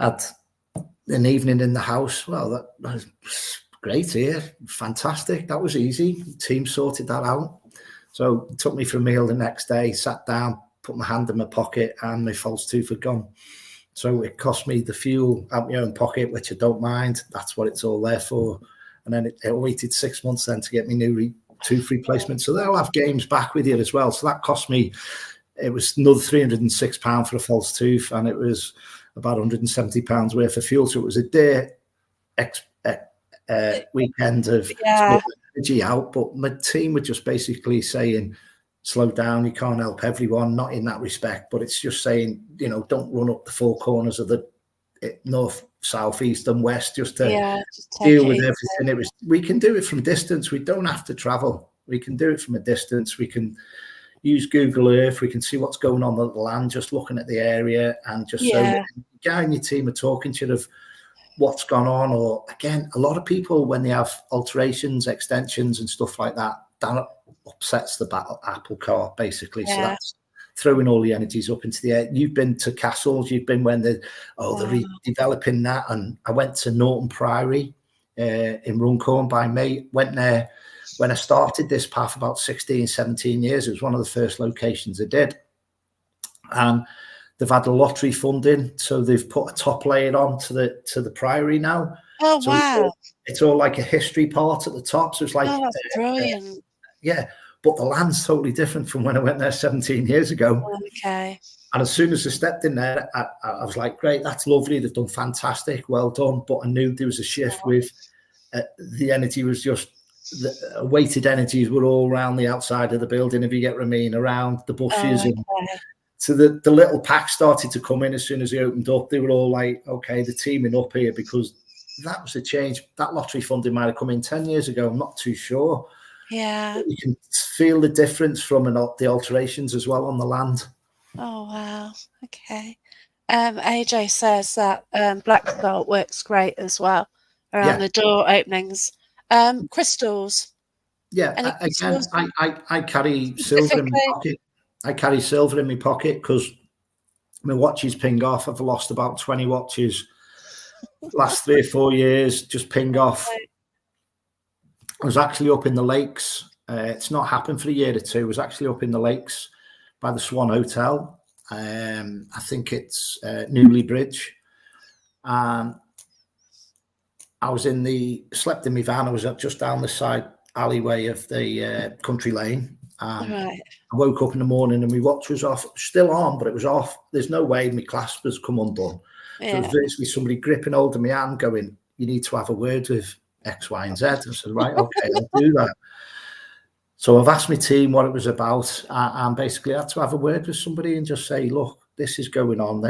S2: had an evening in the house. Well, that was great here. Fantastic. That was easy. The team sorted that out. So it took me for a meal the next day, sat down, put my hand in my pocket, and my false tooth had gone. So it cost me the fuel out my own pocket, which I don't mind. That's what it's all there for. And then it waited 6 months then to get me new tooth replacement. So they'll have games back with you as well. So that cost me, it was another £306 for a false tooth, and it was about £170 worth of fuel. So it was a day weekend of energy out. But my team were just basically saying, slow down, you can't help everyone, not in that respect, but it's just saying, don't run up the 4 corners of the north, south, east and west just to deal with everything. We can do it from distance. We don't have to travel. We can do it from a distance. We can use Google Earth. We can see what's going on the land, just looking at the area, and just so that Guy and your team are talking to you of what's gone on. Or again, a lot of people, when they have alterations, extensions and stuff like that, that upsets the apple cart basically. So that's throwing all the energies up into the air. You've been to castles, you've been when they're redeveloping that. And I went to Norton Priory in Runcorn by me. Went there when I started this path about 16, 17 years. It was one of the first locations I did. And they've had a lottery funding, so they've put a top layer on to the Priory now.
S1: Oh,
S2: so
S1: wow.
S2: It's all like a history part at the top. So it's like,
S1: that's brilliant.
S2: But the land's totally different from when I went there 17 years ago.
S1: Okay.
S2: And as soon as I stepped in there, I was like, great, that's lovely. They've done fantastic. Well done. But I knew there was a shift with the energy was just, the weighted energies were all around the outside of the building, if you get what I mean, around the bushes. And so the little pack started to come in as soon as they opened up. They were all like, okay, they're teaming up here, because that was a change. That lottery funding might have come in 10 years ago. I'm not too sure.
S1: Yeah.
S2: But you can feel the difference from the alterations as well on the land.
S1: Oh, wow. Okay. AJ says that black salt works great as well around the door openings. Crystals.
S2: Yeah, again, I carry silver in my pocket. I carry silver in my pocket because my watches ping off. I've lost about 20 watches last 3 or 4 years, just ping off. I was actually up in the lakes. It's not happened for a year or two. I was actually up in the lakes by the Swan Hotel. I think it's Newley Bridge. I was slept in my van. I was just down the side alleyway of the country lane. I woke up in the morning and my watch was off. It was still on, but it was off. There's no way my clasp has come undone. So it was virtually somebody gripping hold of my hand going, you need to have a word with X, Y, and Z. I said, right, okay, I'll do that. So I've asked my team what it was about, and basically I had to have a word with somebody and just say, look, this is going on.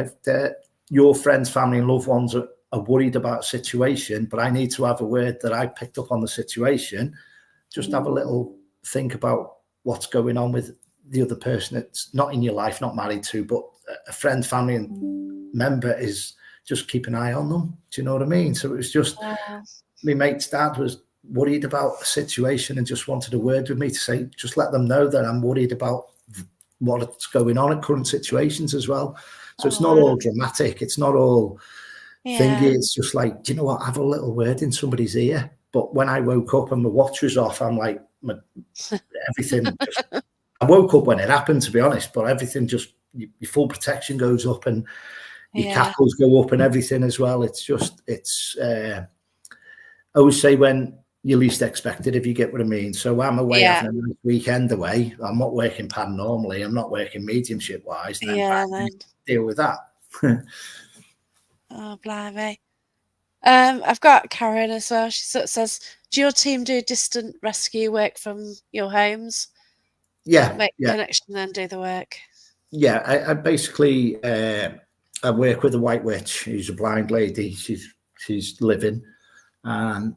S2: Your friends, family and loved ones are worried about a situation, but I need to have a word that I picked up on the situation. Just have a little think about what's going on with the other person that's not in your life, not married to, but a friend, family and member is just keep an eye on them. Do you know what I mean? So it was just, my mate's dad was worried about a situation and just wanted a word with me to say, just let them know that I'm worried about what's going on in current situations as well. So it's not all dramatic. It's not all thingy. It's just like, do you know what? Have a little word in somebody's ear. But when I woke up and my watch was off, I'm like, everything just, I woke up when it happened, to be honest, but everything just, your full protection goes up and your cackles go up and everything as well. It's just, I always say when you least expect it, if you get what I mean. So I'm away having a nice weekend away. I'm not working paranormally. I'm not working mediumship wise. And then deal with that.
S1: Oh, blimey. I've got Karen as well. She sort of says, do your team do distant rescue work from your homes?
S2: Yeah.
S1: Make connection and do the work.
S2: Yeah. I basically, I work with a white witch who's a blind lady. She's living. And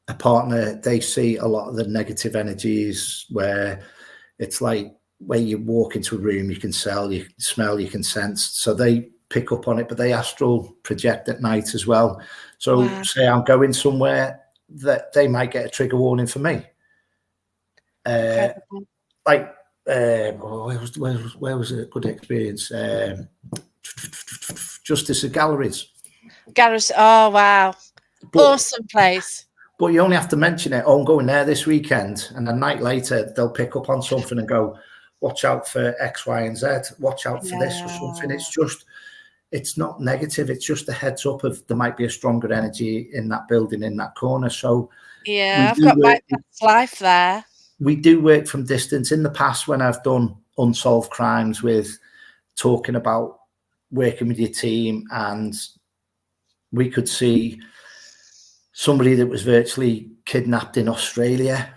S2: a partner, they see a lot of the negative energies where it's like where you walk into a room, you can smell, you can sense. So they pick up on it, but they astral project at night as well. So say I'm going somewhere, that they might get a trigger warning for me. Like where was it a good experience? Justice of Galleries.
S1: Oh wow. Awesome place.
S2: But you only have to mention it. Oh, I'm going there this weekend, and a night later they'll pick up on something and go, watch out for X, Y, and Z. Watch out for this or something. It's just, it's not negative. It's just a heads up of there might be a stronger energy in that building, in that corner. So
S1: I've got my past life there.
S2: We do work from distance. In the past, when I've done unsolved crimes with talking about working with your team, and we could see somebody that was virtually kidnapped in Australia.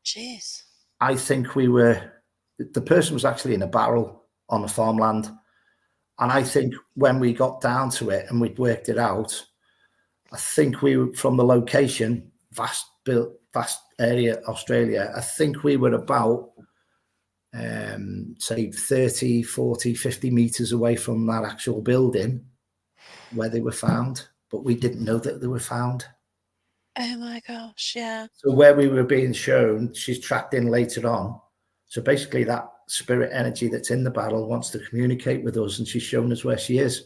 S1: Jeez.
S2: I think the person was actually in a barrel on the farmland. And I think when we got down to it and we'd worked it out, I think we were from the location, vast area, Australia, I think we were about, say 30, 40, 50 meters away from that actual building where they were found. But we didn't know that they were found.
S1: Oh my gosh, yeah.
S2: So where we were being shown, she's tracked in later on. So basically that spirit energy that's in the battle wants to communicate with us, and she's shown us where she is.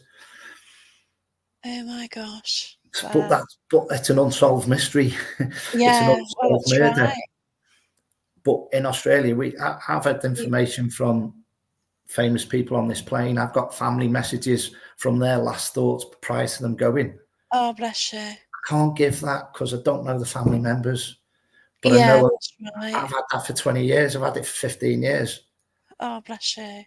S1: Oh my gosh.
S2: Wow. But it's an unsolved mystery. It's an unsolved murder. Right. But in Australia, I've had information from famous people on this plane. I've got family messages from their last thoughts prior to them going.
S1: Oh, bless you. I
S2: can't give that because I don't know the family members. But I know I've had that for 20 years. I've had it for 15 years.
S1: Oh, bless you.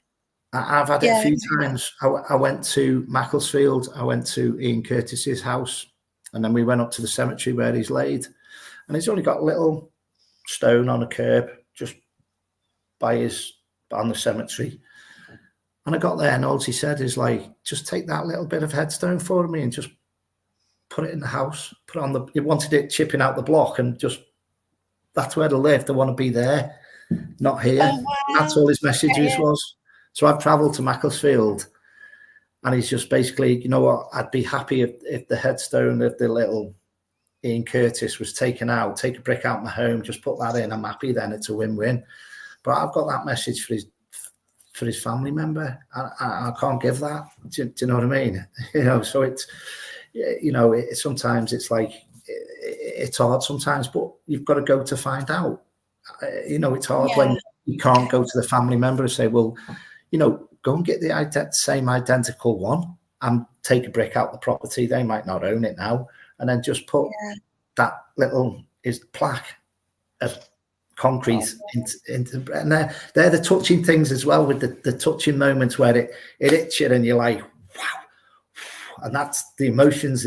S2: I've had it a few times. I went to Macclesfield. I went to Ian Curtis's house. And then we went up to the cemetery where he's laid. And he's only got a little stone on a curb just on the cemetery. And I got there and all he said is like, just take that little bit of headstone for me and just put it in the house. He wanted it chipping out the block, and just, that's where they live. They want to be there, not here. Oh, wow. That's all his messages was. So I've travelled to Macclesfield, and he's just basically, you know what, I'd be happy if the headstone of the little Ian Curtis was taken out, take a brick out of my home, just put that in. I'm happy then. It's a win-win. But I've got that message for his family member. I can't give that. Do you know what I mean? So it's, sometimes it's like, it's hard sometimes, but you've got to go to find out. It's hard when you can't go to the family member and say, well, go and get the same identical one and take a brick out the property. They might not own it now. And then just put that little plaque of concrete into, and they're the touching things as well, with the touching moments where it hits you and you're like, wow. And that's the emotions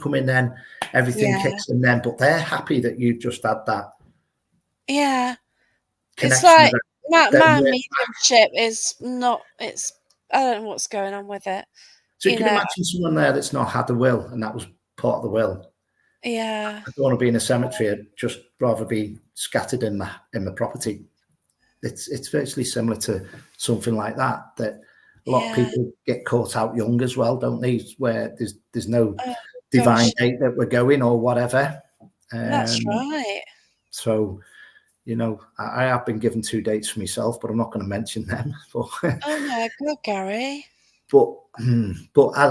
S2: come in then, everything kicks in then, but they're happy that you just had that.
S1: Yeah. It's like my mediumship is not, I don't know what's going on with it.
S2: So you can imagine someone there that's not had a will, and that was part of the will.
S1: Yeah.
S2: I don't want to be in a cemetery. I'd just rather be scattered in the property. It's virtually similar to something like that A lot of
S1: Yeah.
S2: people get caught out young as well, don't they? Where there's no
S1: Oh,
S2: divine
S1: gosh.
S2: date that we're going or whatever.
S1: That's right.
S2: So, you know, I have been given 2 dates for myself, but I'm not going to mention them.
S1: Oh, my God, Gary.
S2: But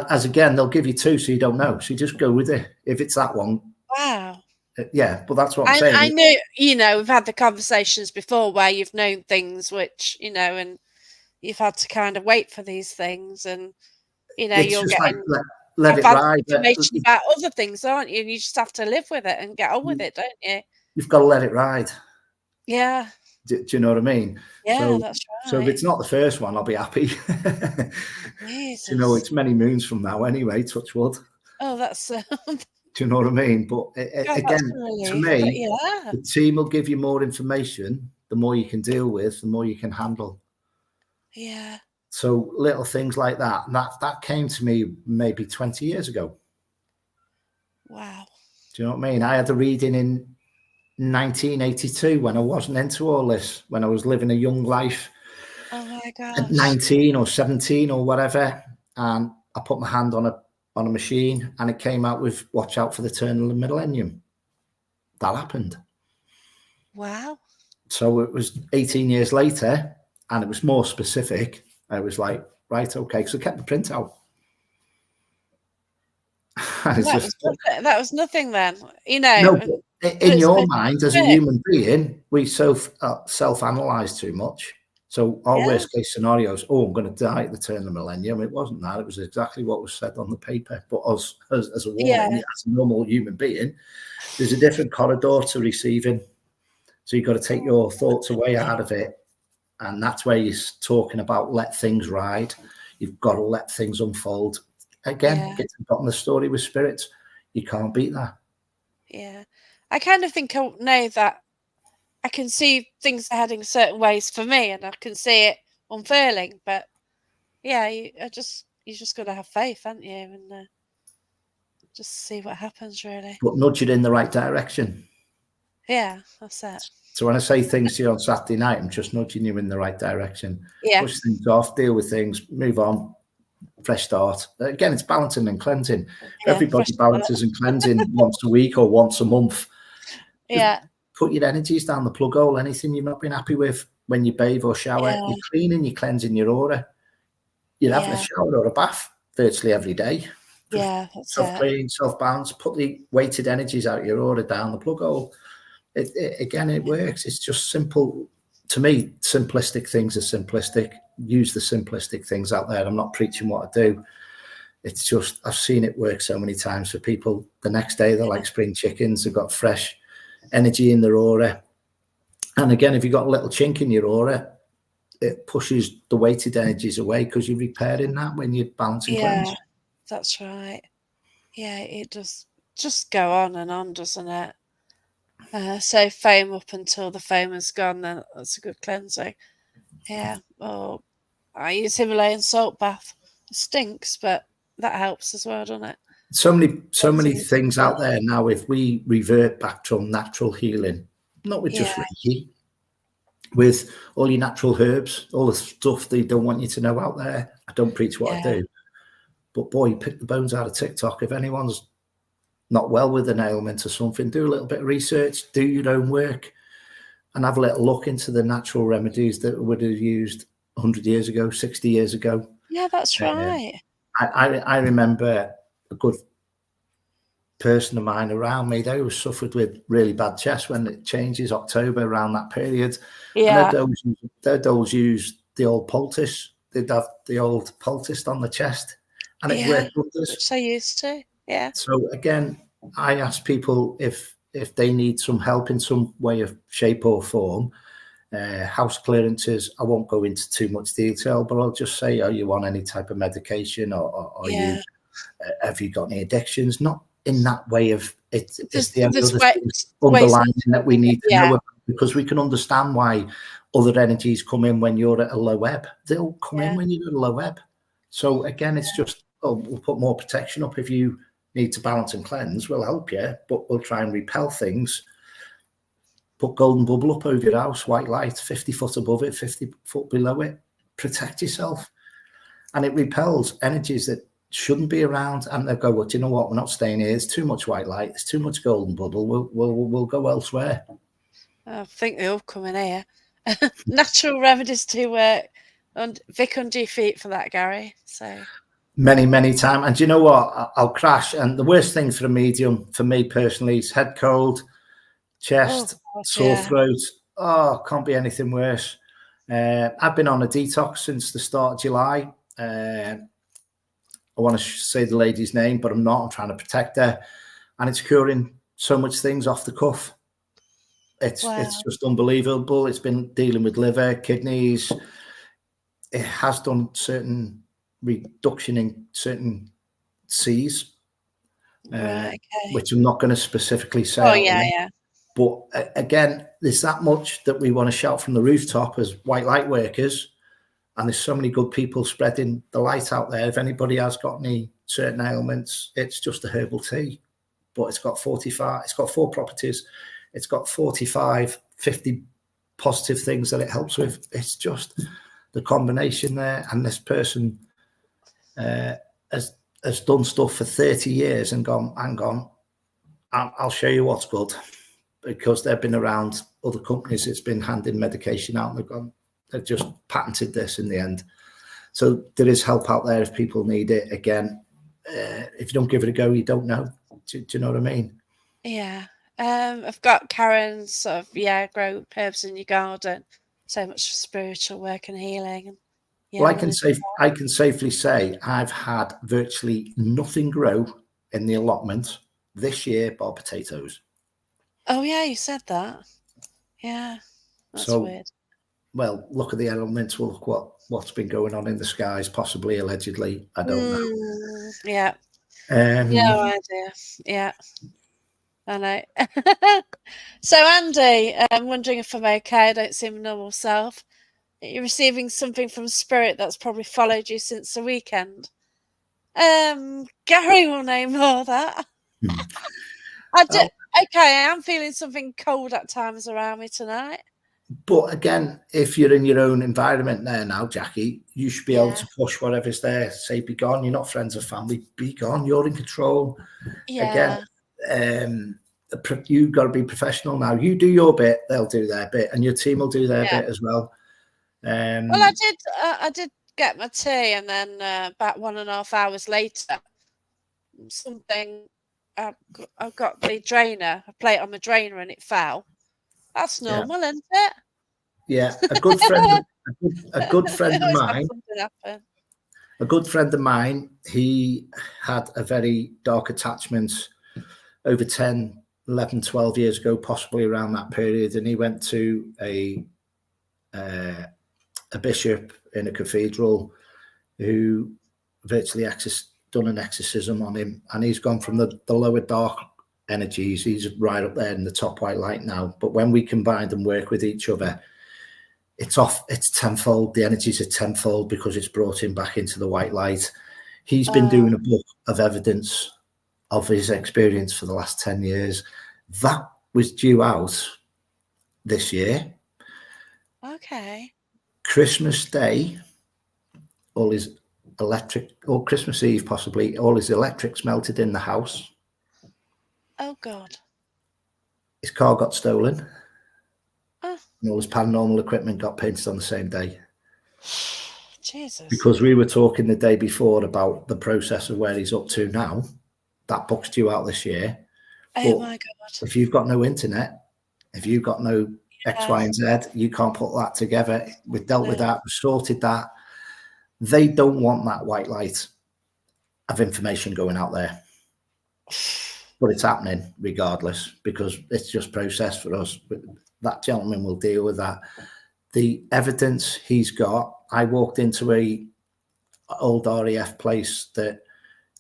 S2: as again, they'll give you 2, so you don't know. So you just go with it. If it's that one,
S1: Wow.
S2: yeah. But that's what I'm
S1: I
S2: saying.
S1: know, you know, we've had the conversations before where you've known things which, you know, and you've had to kind of wait for these things, and, you know,
S2: It's
S1: you're
S2: just like
S1: getting
S2: let it
S1: advanced
S2: ride.
S1: information about other things, aren't you? And you just have to live with it and get on with it, don't you?
S2: You've got to let it ride.
S1: Yeah.
S2: Do you know what I mean?
S1: Yeah, that's
S2: So if
S1: right.
S2: it's not the first one, I'll be happy. You know,
S1: Jesus.
S2: it's many moons from now anyway, touch wood.
S1: Oh, that's
S2: Do you know what I mean? But
S1: God, that's a
S2: again, to
S1: relief. But
S2: me,
S1: yeah.
S2: the team will give you more information. The more you can deal with, the more you can handle.
S1: Yeah.
S2: So little things like that. And that came to me maybe 20 years ago.
S1: Wow.
S2: Do you know what I mean? I had a reading in 1982 when I wasn't into all this, when I was living a young life
S1: Oh my
S2: at
S1: gosh.
S2: 19 or 17 or whatever. And I put my hand on a machine and it came out with watch out for the turn of the millennium. That happened.
S1: Wow.
S2: So it was 18 years later and it was more specific. I was like, right, okay. So I kept the printout. It's
S1: That was
S2: just
S1: nothing. That was nothing then. You know,
S2: no.
S1: but
S2: In
S1: it's
S2: your
S1: supposed
S2: mind,
S1: to
S2: as a
S1: be.
S2: human being, we self-analyze too much. So our
S1: Yeah.
S2: worst case scenarios, oh, I'm going to die at the turn of the millennium. It wasn't that. It was exactly what was said on the paper. But as a
S1: Yeah.
S2: woman, as a normal human being, there's a different corridor to receiving. So you've got to take your thoughts away out of it. And that's where you're talking about let things ride. You've got to let things unfold. Again,
S1: Yeah.
S2: get to the bottom of the story with spirits. You can't beat that.
S1: Yeah. I kind of think I know that I can see things are heading certain ways for me, and I can see it unfurling. But yeah, you just got to have faith, haven't you? And just see what happens, really.
S2: But nudge it in the right direction.
S1: Yeah, that's it.
S2: So when I say things to you on Saturday night, I'm just nudging you in the right direction.
S1: Yeah.
S2: Push things off, deal with things, move on, fresh start. Again, it's balancing and cleansing.
S1: Yeah.
S2: Everybody
S1: Fresh start.
S2: balances and cleansing once a week or once a month. Just
S1: Yeah.
S2: put your energies down the plug hole. Anything you've not been happy with when you bathe or shower,
S1: Yeah.
S2: you're cleaning, you're cleansing your aura. You're having a
S1: Yeah.
S2: shower or a bath virtually every day. Just
S1: Yeah. That's it.
S2: self-clean, self-balance, put the weighted energies out your aura down the plug hole. Again, it works. It's just simple. To me, simplistic things are simplistic. Use the simplistic things out there. I'm not preaching what I do. It's just, I've seen it work so many times for people. The next day, they're like spring chickens. They've got fresh energy in their aura. And again, if you've got a little chink in your aura, it pushes the weighted energies away because you're repairing that when you balance and cleanse.
S1: Yeah. That's right. Yeah, it does just go on and on, doesn't it? So foam up until the foam is gone, then that's a good cleansing. Yeah. Oh, I use Himalayan salt bath. It stinks, but that helps as well, doesn't it?
S2: So many
S1: Cleansing
S2: things out there now. If we revert back to natural healing, not with just Reiki, with all your natural herbs, all the stuff they don't want you to know out there. I don't preach what I do, but boy, pick the bones out of TikTok. If anyone's not well with an ailment or something, do a little bit of research, do your own work, and have a little look into the natural remedies that would have used 100 years ago, 60 years ago.
S1: Yeah, that's right.
S2: I remember a good person of mine around me, they was suffered with really bad chest when it changes October around that period.
S1: Yeah.
S2: And they'd always use the old poultice. They'd have the old poultice on the chest and it worked wonders.
S1: Which they used to. Yeah.
S2: So again, I ask people if they need some help in some way of shape or form. House clearances, I won't go into too much detail, but I'll just say, are you on any type of medication or are you have you got any addictions? Not in that way of it's the other things underlying that we need to know about, because we can understand why other energies come in when you're at a low ebb. They'll come in when you're at a low ebb. So again, it's just, we'll put more protection up. If you need to balance and cleanse, we'll help you, but we'll try and repel things. Put golden bubble up over your house, white light, 50 foot above it, 50 foot below it. Protect yourself. and it repels energies that shouldn't be around. And they go, well, do you know what? We're not staying here. It's too much white light. It's too much golden bubble. We'll go elsewhere.
S1: I think they all come in here. Natural remedies to work. And Vic under your feet for that, Gary. So
S2: many times. And do you know what? I'll crash. And the worst thing for a medium, for me personally, is head cold, chest, sore throat. Oh, can't be anything worse. I've been on a detox since the start of July. I want to say the lady's name, but I'm not. I'm trying to protect her. And it's curing so much things off the cuff. It's just unbelievable. It's been dealing with liver, kidneys. It has done certain reduction in certain C's, which I'm not going to specifically say.
S1: Oh, yeah.
S2: But again, there's that much that we want to shout from the rooftop as white light workers. And there's so many good people spreading the light out there. If anybody has got any certain ailments, it's just a herbal tea. But it's got 45, it's got 4 properties. It's got 45, 50 positive things that it helps with. It's just the combination there. And this person has done stuff for 30 years and gone, hang on, I'll show you what's good. Because they've been around other companies, it's been handing medication out and they've just patented this in the end. So there is help out there if people need it. Again, if you don't give it a go, you don't know. Do you know what I mean?
S1: Yeah. I've got Karen's sort of, grow herbs in your garden. So much spiritual work and healing. And,
S2: well, I can safely say I've had virtually nothing grow in the allotment this year but potatoes.
S1: Oh, yeah, you said that. Yeah, that's weird.
S2: Well, look at the elements. We'll look what's been going on in the skies, possibly, allegedly. I don't know.
S1: Yeah. No idea. Yeah. I know. So, Andy, I'm wondering if I'm okay. I don't seem normal self. You're receiving something from spirit that's probably followed you since the weekend. Gary will know more of that. Okay, I am feeling something cold at times around me tonight.
S2: But again, if you're in your own environment there now, Jackie, you should be able to push whatever's there. Say, be gone. You're not friends or family. Be gone. You're in control.
S1: Yeah.
S2: Again, you've got to be professional now. You do your bit, they'll do their bit, and your team will do their bit as well.
S1: Well, I did get my tea, and then about 1.5 hours later, I've got the drainer. I play it on my drainer, and it fell. That's normal, isn't it?
S2: Yeah, a good friend, a good friend of mine. A good friend of mine. He had a very dark attachment over 10, 11, 12 years ago, possibly around that period, and he went to a bishop in a cathedral who virtually done an exorcism on him, and he's gone from the lower dark energies, he's right up there in the top white light now. But when we combine and work with each other, it's tenfold. The energies are tenfold because it's brought him back into the white light. He's been doing a book of evidence of his experience for the last 10 years. That was due out this year.
S1: Okay.
S2: Christmas Day, all his electric, or Christmas Eve possibly, all his electrics melted in the house.
S1: Oh, God.
S2: His car got stolen. And all his paranormal equipment got painted on the same day.
S1: Jesus.
S2: Because we were talking the day before about the process of where he's up to now. That book's due out this year.
S1: Oh, my God.
S2: If you've got no internet, if you've got no X, Y, and Z, you can't put that together. We've dealt with that. We've sorted that. They don't want that white light of information going out there. But it's happening regardless because it's just process for us. That gentleman will deal with that. The evidence he's got, I walked into a old RAF place that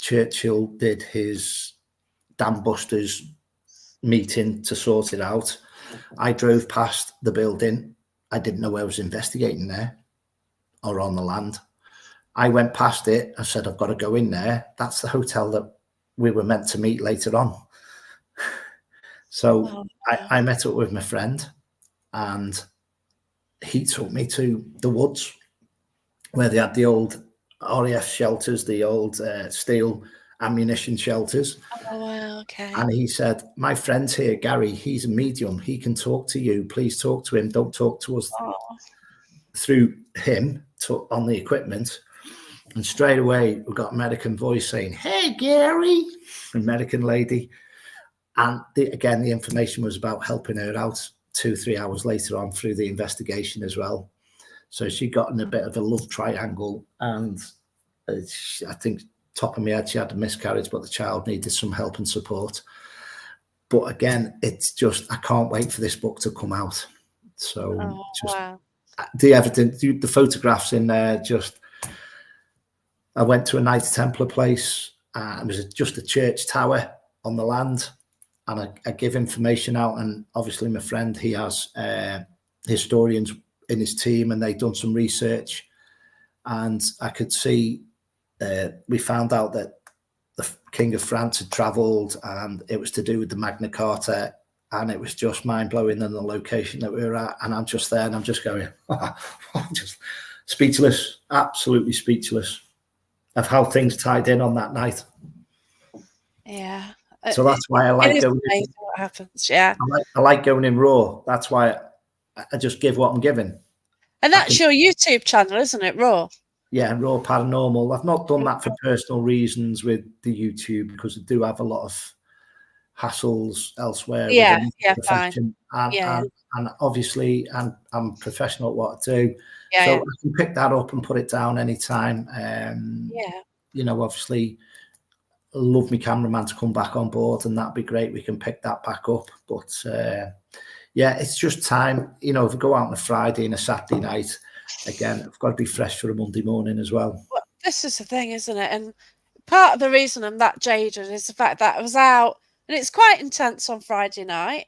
S2: Churchill did his dam busters meeting to sort it out. I drove past the building. I didn't know I was investigating there or on the land. I went past it. I said, I've got to go in there. That's the hotel that we were meant to meet later on. So I met up with my friend and he took me to the woods where they had the old RAF shelters, the old steel ammunition shelters.
S1: Oh, wow, okay.
S2: And he said, my friend's here, Gary, he's a medium. He can talk to you. Please talk to him. Don't talk to us through him on the equipment. And straight away, we got American voice saying, hey, Gary, American lady. And again, the information was about helping her out 2-3 hours later on through the investigation as well. So she got in a bit of a love triangle. And I think, top of my head, she had a miscarriage, but the child needed some help and support. But again, it's just, I can't wait for this book to come out. So
S1: wow.
S2: The evidence, the photographs in there, just, I went to a Knights Templar place. It was just a church tower on the land. And I give information out. And obviously my friend, he has historians in his team, and they've done some research. And I could see, we found out that the King of France had travelled, and it was to do with the Magna Carta, and it was just mind-blowing in the location that we were at. And I'm just there, and I'm just going, I'm just speechless, absolutely speechless of how things tied in on that night.
S1: Yeah.
S2: So that's why I like going
S1: in. What happens, yeah.
S2: I like going in raw. That's why I just give what I'm given.
S1: And that's your YouTube channel, isn't it, Raw?
S2: Yeah, Raw Paranormal. I've not done that for personal reasons with the YouTube, because I do have a lot of hassles elsewhere.
S1: Yeah, fine.
S2: And obviously, I'm professional at what I do.
S1: Yeah,
S2: so I can pick that up and put it down anytime. You know, obviously, I love my cameraman to come back on board, and that'd be great. We can pick that back up. But yeah, it's just time. You know, if we go out on a Friday and a Saturday night, again, I've got to be fresh for a Monday morning as well.
S1: Well, this is the thing, isn't it? And part of the reason I'm that jaded is the fact that I was out, and it's quite intense on Friday night.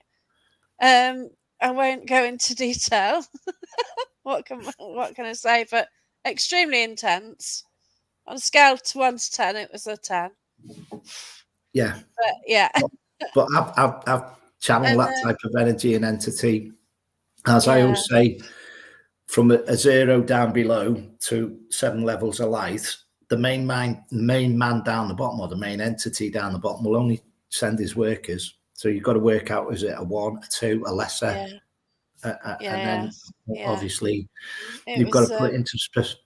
S1: I won't go into detail. What can I say? But extremely intense. On a scale of 1 to 10, it was a 10.
S2: Yeah.
S1: But yeah.
S2: But I've channeled that type of energy and entity. As I always say, from a 0 down below to 7 levels of light, the main man down the bottom, or the main entity down the bottom, will only send his workers. So you've got to work out, is it a 1, a 2, a lesser? And then obviously you've got to put it into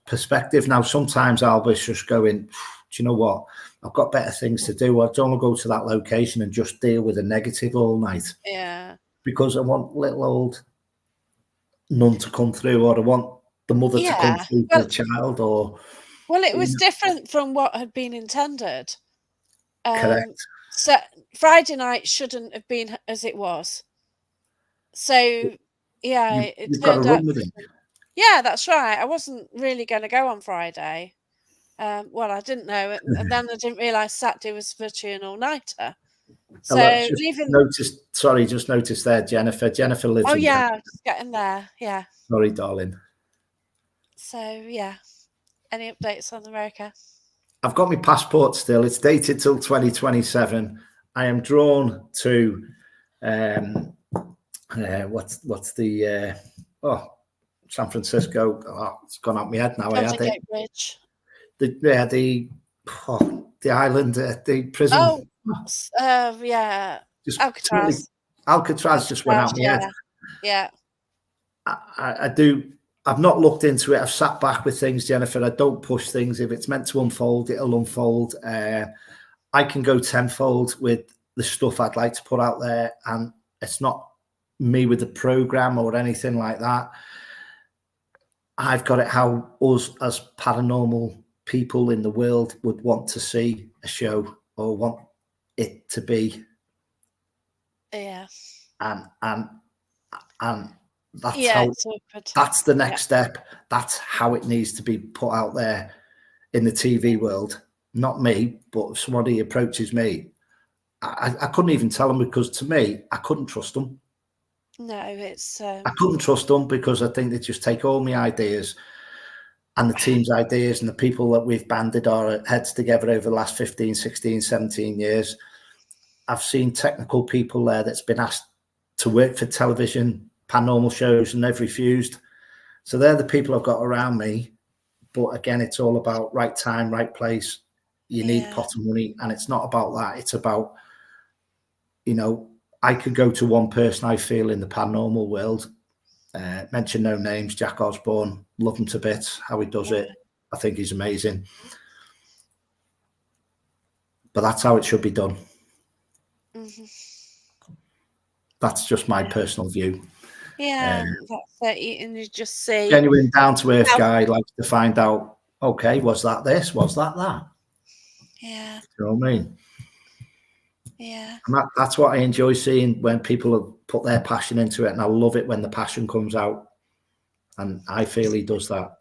S2: perspective. Now, sometimes I'll be just going, do you know what? I've got better things to do. I don't want to go to that location and just deal with a negative all night.
S1: Yeah.
S2: Because I want little old nun to come through, or I want the mother to come through for the child, or...
S1: Well, it was different from what had been intended.
S2: Correct.
S1: So Friday night shouldn't have been as it was. So, yeah,
S2: you've got to run with it.
S1: Yeah, that's right. I wasn't really going to go on Friday. Well, I didn't know it, and then I didn't realise Saturday was virtually an all-nighter. So
S2: just noticed there, Jennifer. Jennifer lives in... Oh,
S1: yeah, just getting there, yeah.
S2: Sorry, darling.
S1: So, yeah. Any updates on America?
S2: I've got my passport still. It's dated till 2027. I am drawn to... what's the... San Francisco. Oh, it's gone out my head now.
S1: Golden Gate Bridge.
S2: The island, the prison.
S1: Yeah. Alcatraz.
S2: Alcatraz just went out my head.
S1: Yeah.
S2: I do. I've not looked into it. I've sat back with things, Jennifer. I don't push things. If it's meant to unfold, it'll unfold. I can go tenfold with the stuff I'd like to put out there, and it's not me with the program or anything like that. I've got it how us as paranormal people in the world would want to see a show, or want it to be.
S1: Yeah.
S2: And that's the next step. That's how it needs to be put out there in the TV world. Not me, but if somebody approaches me, I couldn't even tell them, because to me, I couldn't trust them.
S1: No, it's...
S2: I couldn't trust them, because I think they just take all my ideas and the team's ideas and the people that we've banded our heads together over the last 15, 16, 17 years. I've seen technical people there that's been asked to work for television, paranormal shows, and they've refused. So they're the people I've got around me But again, it's all about right time, right place. You need pot of money, and it's not about that. It's about, you know, I could go to one person I feel in the paranormal world, mention no names, Jack Osborne, love him to bits, how he does it. I think he's amazing. But that's how it should be done. That's just my personal view.
S1: Yeah, that's it. And you just see
S2: genuine down to earth guy likes to find out, okay, was that this? Was that that?
S1: Yeah.
S2: You know what I mean?
S1: Yeah.
S2: And that's what I enjoy seeing, when people have put their passion into it, and I love it when the passion comes out. And I feel he does that.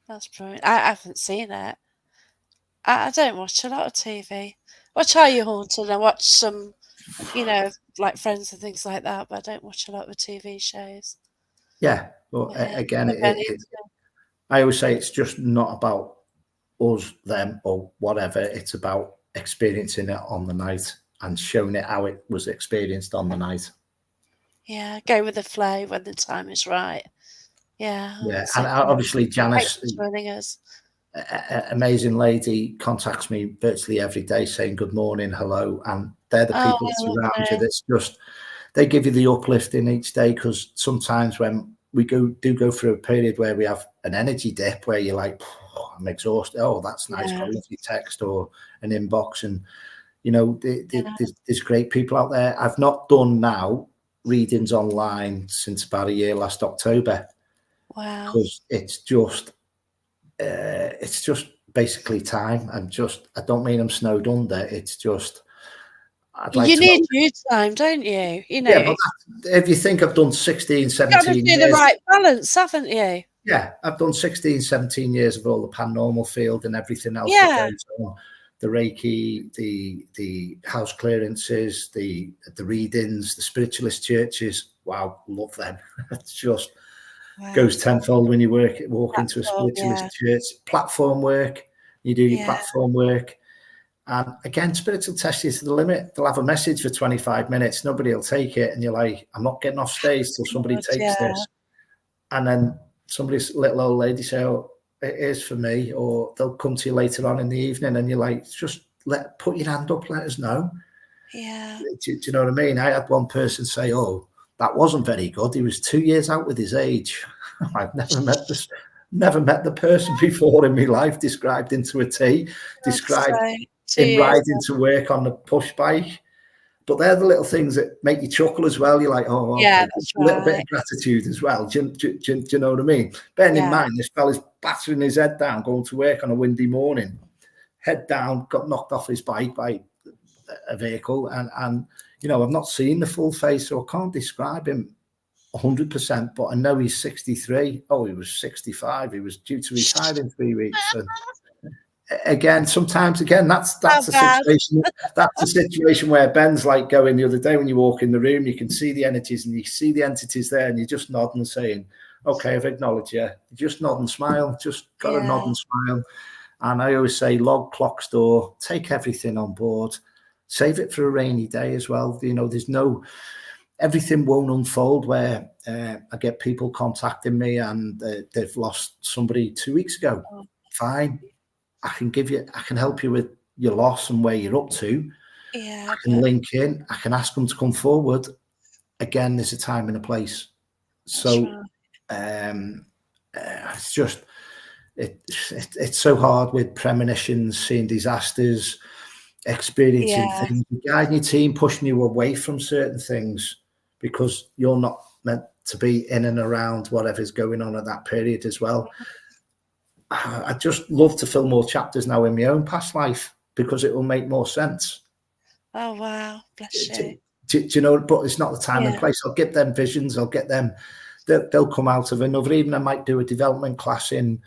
S1: That's brilliant. I haven't seen it. I don't watch a lot of TV. Watch Are You Haunted? I watch some, you know, like Friends and things like that, but I don't watch a lot of TV shows.
S2: Yeah, but again, I always say it's just not about us, them, or whatever. It's about experiencing it on the night and showing it how it was experienced on the night.
S1: Yeah, go with the flow when the time is right. Yeah.
S2: Yeah, and obviously Janice,
S1: joining us.
S2: Amazing lady, contacts me virtually every day saying good morning, hello, and they're the people that surround you. That's just, they give you the uplifting each day, because sometimes when we do go through a period where we have an energy dip, where you're like, oh, I'm exhausted. Oh, that's nice. Got a lovely text or an inbox, and you know, there's great people out there. I've not done now readings online since about a year, last October.
S1: Wow.
S2: Because it's just basically time. I don't mean I'm snowed under. It's just,
S1: you need new time, don't you? You know,
S2: yeah, but if you think I've done 16, 17
S1: you've got to
S2: years,
S1: do the right balance, haven't you?
S2: Yeah, I've done 16, 17 years of all the paranormal field and everything else
S1: Yeah.
S2: that goes on. The Reiki, the house clearances, the readings, the spiritualist churches. Wow, love them. It's just goes tenfold when you walk into a spiritualist church. Platform work, you do your platform work. And again, spiritual test you to the limit. They'll have a message for 25 minutes. Nobody will take it. And you're like, I'm not getting off stage till somebody takes this. And then somebody's little old lady say, oh, it is for me. Or they'll come to you later on in the evening and you're like, just put your hand up, let us know.
S1: Yeah.
S2: Do you know what I mean? I had one person say, oh, that wasn't very good. He was 2 years out with his age. I've never met the person before in my life, described into a T, described him riding to work on the push bike. But they're the little things that make you chuckle as well. You're like, oh, okay,
S1: yeah,
S2: that's a little bit of gratitude as well. Do you know what I mean? Bearing in mind, this fella's battering his head down, going to work on a windy morning, head down, got knocked off his bike by a vehicle. And you know, I've not seen the full face, so I can't describe him 100%, but I know he's 63. Oh, he was 65. He was due to retire in 3 weeks. And again, sometimes that's the situation. That's the situation where Ben's like going the other day, when you walk in the room, you can see the energies and you see the entities there, and you just nod and saying, okay, I've acknowledged you. You just nod and smile, just got to nod and smile. And I always say, log, clock, store, take everything on board, save it for a rainy day as well. You know, everything won't unfold where I get people contacting me and they've lost somebody 2 weeks ago. Fine. I can help you with your loss and where you're up to.
S1: Yeah.
S2: I can link in. I can ask them to come forward. Again, there's a time and a place. So it's just, it's so hard with premonitions, seeing disasters, experiencing things, guiding your team, pushing you away from certain things because you're not meant to be in and around whatever's going on at that period as well. I just love to fill more chapters now in my own past life because it will make more sense.
S1: Oh, wow. Bless you.
S2: Do you know, but it's not the time and place. I'll get them visions. I'll get them. They'll come out of another. Even I might do a development class in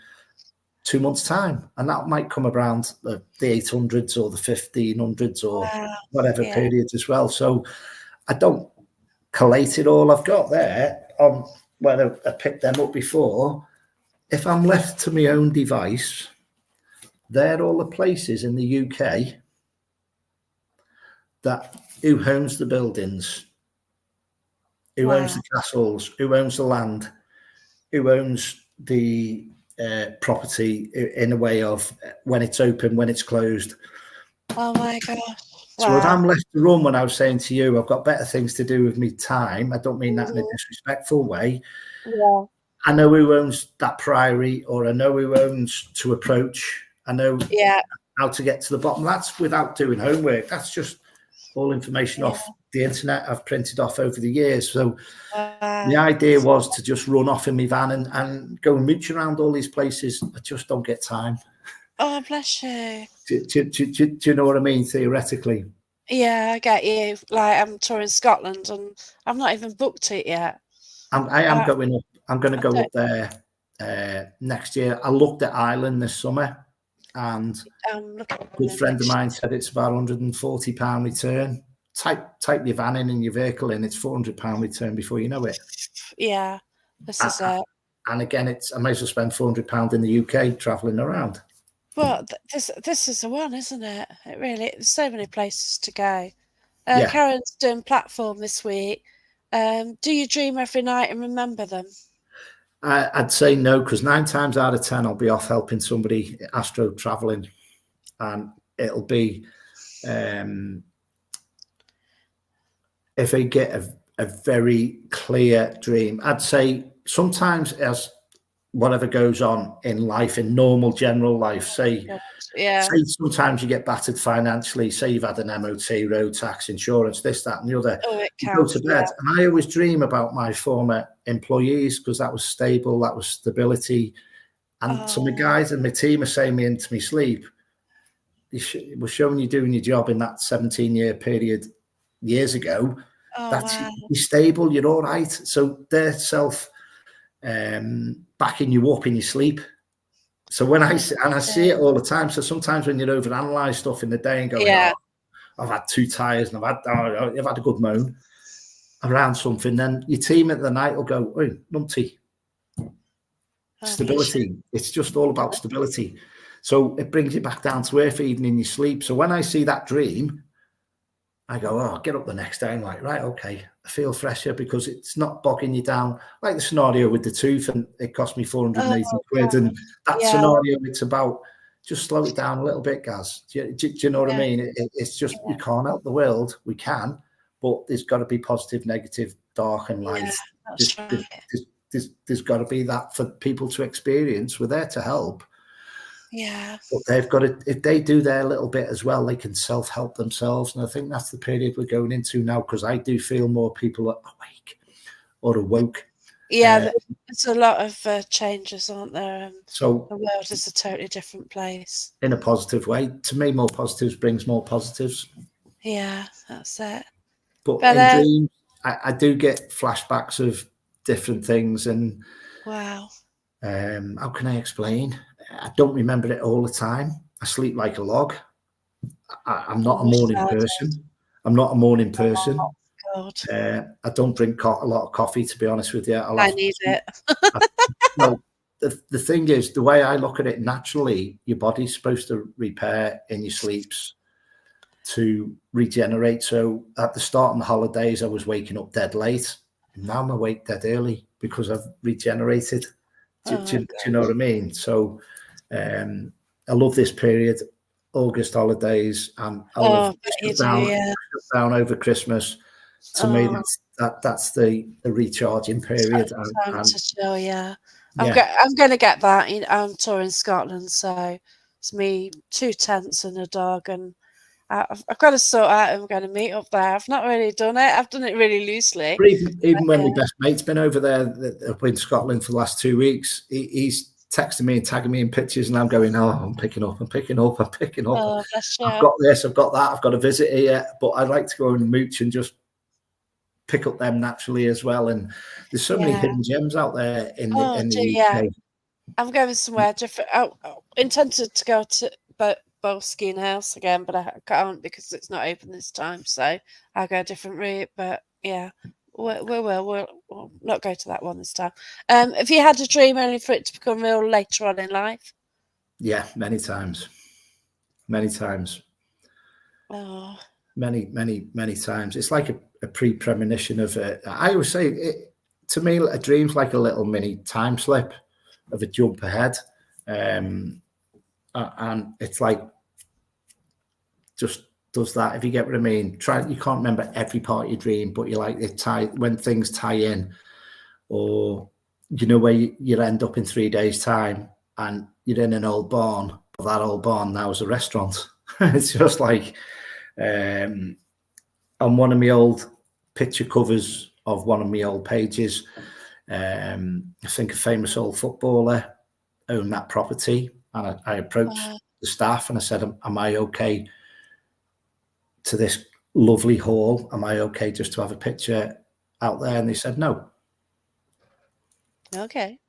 S2: 2 months' time, and that might come around the 800s or the 1500s or whatever period as well. So I don't collate it all. I've got there on where I picked them up before. If I'm left to my own device, they're all the places in the UK that who owns the buildings, who owns the castles, who owns the land, who owns the property in a way of when it's open, when it's closed.
S1: Oh my gosh.
S2: So if
S1: Wow.
S2: I'm left to run, when I was saying to you, I've got better things to do with me time. I don't mean that in a disrespectful way.
S1: Yeah.
S2: I know who owns that priory, or I know who owns to approach. I know how to get to the bottom. That's without doing homework. That's just all information off the internet I've printed off over the years. So the idea was to just run off in my van and go and mooch around all these places. I just don't get time.
S1: Oh, bless you.
S2: Do you know what I mean, theoretically?
S1: Yeah, I get you. Like, I'm touring Scotland and I've not even booked it yet.
S2: I am going up. I'm going to go up there next year. I looked at Ireland this summer, and a good friend of mine said it's about £140 return. Type your van in and your vehicle in, it's £400 return before you know it.
S1: Yeah, this is it.
S2: And again, I may as well spend £400 in the UK travelling around.
S1: Well, this is the one, isn't it? It really, there's so many places to go. Karen's doing platform this week. Do you dream every night and remember them?
S2: I'd say no, because 9 times out of 10 I'll be off helping somebody astro traveling, and it'll be if I get a very clear dream. I'd say sometimes, as whatever goes on in life, in normal general life, say sometimes you get battered financially, say you've had an MOT, road tax, insurance, this, that and the other, you go to bed. And I always dream about my former employees, because that was stable, that was stability. And some of the guys in my team are saying me into my sleep, we're showing you doing your job in that 17-year period years ago. You're stable, you're all right. So they're backing you up in your sleep. So when I see it all the time. So sometimes when you overanalyze stuff in the day and go, I've had 2 tires and I've had a good moan around something, then your team at the night will go, "Oh, numpty." Stability. It's just all about stability. So it brings you back down to earth even in your sleep. So when I see that dream, I go, oh, get up the next day. I'm like, right, okay, I feel fresher, because it's not bogging you down. Like the scenario with the tooth, and it cost me 480 quid. And that scenario, it's about just slow it down a little bit, Gaz. Do you know what I mean? It's just, we can't help the world. We can, but there's got to be positive, negative, dark and light. There's got to be that for people to experience. We're there to help.
S1: Yeah.
S2: But they've got to, if they do their little bit as well, they can self-help themselves. And I think that's the period we're going into now, because I do feel more people are awake or awoke.
S1: Yeah, there's a lot of changes, aren't there?
S2: So
S1: the world is a totally different place.
S2: In a positive way. To me, more positives brings more positives.
S1: Yeah, that's it.
S2: But in dreams, I do get flashbacks of different things. And
S1: wow.
S2: How can I explain? I don't remember it all the time. I sleep like a log. I'm not a morning person. I'm not a morning person.
S1: Oh, God.
S2: I don't drink a lot of coffee, to be honest with you.
S1: I need it.
S2: Well, the thing is, the way I look at it, naturally, your body's supposed to repair in your sleeps to regenerate. So at the start of the holidays, I was waking up dead late. Now I'm awake dead early because I've regenerated. Do you know what I mean? So I love this period, August holidays, and I love shut down over Christmas. To me, that's the recharging period.
S1: Time to chill, I'm going to get that. I'm touring Scotland, so it's me, 2 tents and a dog, and I've got to sort out who I'm going to meet up there. I've not really done it. I've done it really loosely.
S2: Even when my best mate's been over there up in Scotland for the last 2 weeks, he's texting me and tagging me in pictures, and I'm going, oh, I'm picking up.
S1: Oh, bless you.
S2: I've got this, I've got that, I've got a visit here, but I'd like to go and mooch and just pick up them naturally as well. And there's so many hidden gems out there in the UK.
S1: I'm going somewhere different. I intended to go to Bow Skiing House again, but I can't because it's not open this time. So I'll go a different route. But yeah, we'll not go to that one this time. Have you had a dream only for it to become real later on in life?
S2: Yeah, many times.
S1: Oh,
S2: many times. It's like a pre-premonition of it. I always say, to me, a dream's like a little mini time slip of a jump ahead. and it's like just does that, if you get what I mean. You can't remember every part of your dream, but you like it when things tie in, or where you end up in 3 days time and you're in an old barn, but that old barn now is a restaurant. It's just like on one of my old picture covers of one of my old pages, I think a famous old footballer owned that property, and I approached the staff and I said, am I okay to this lovely hall? Am I okay just to have a picture out there? And they said no.
S1: Okay.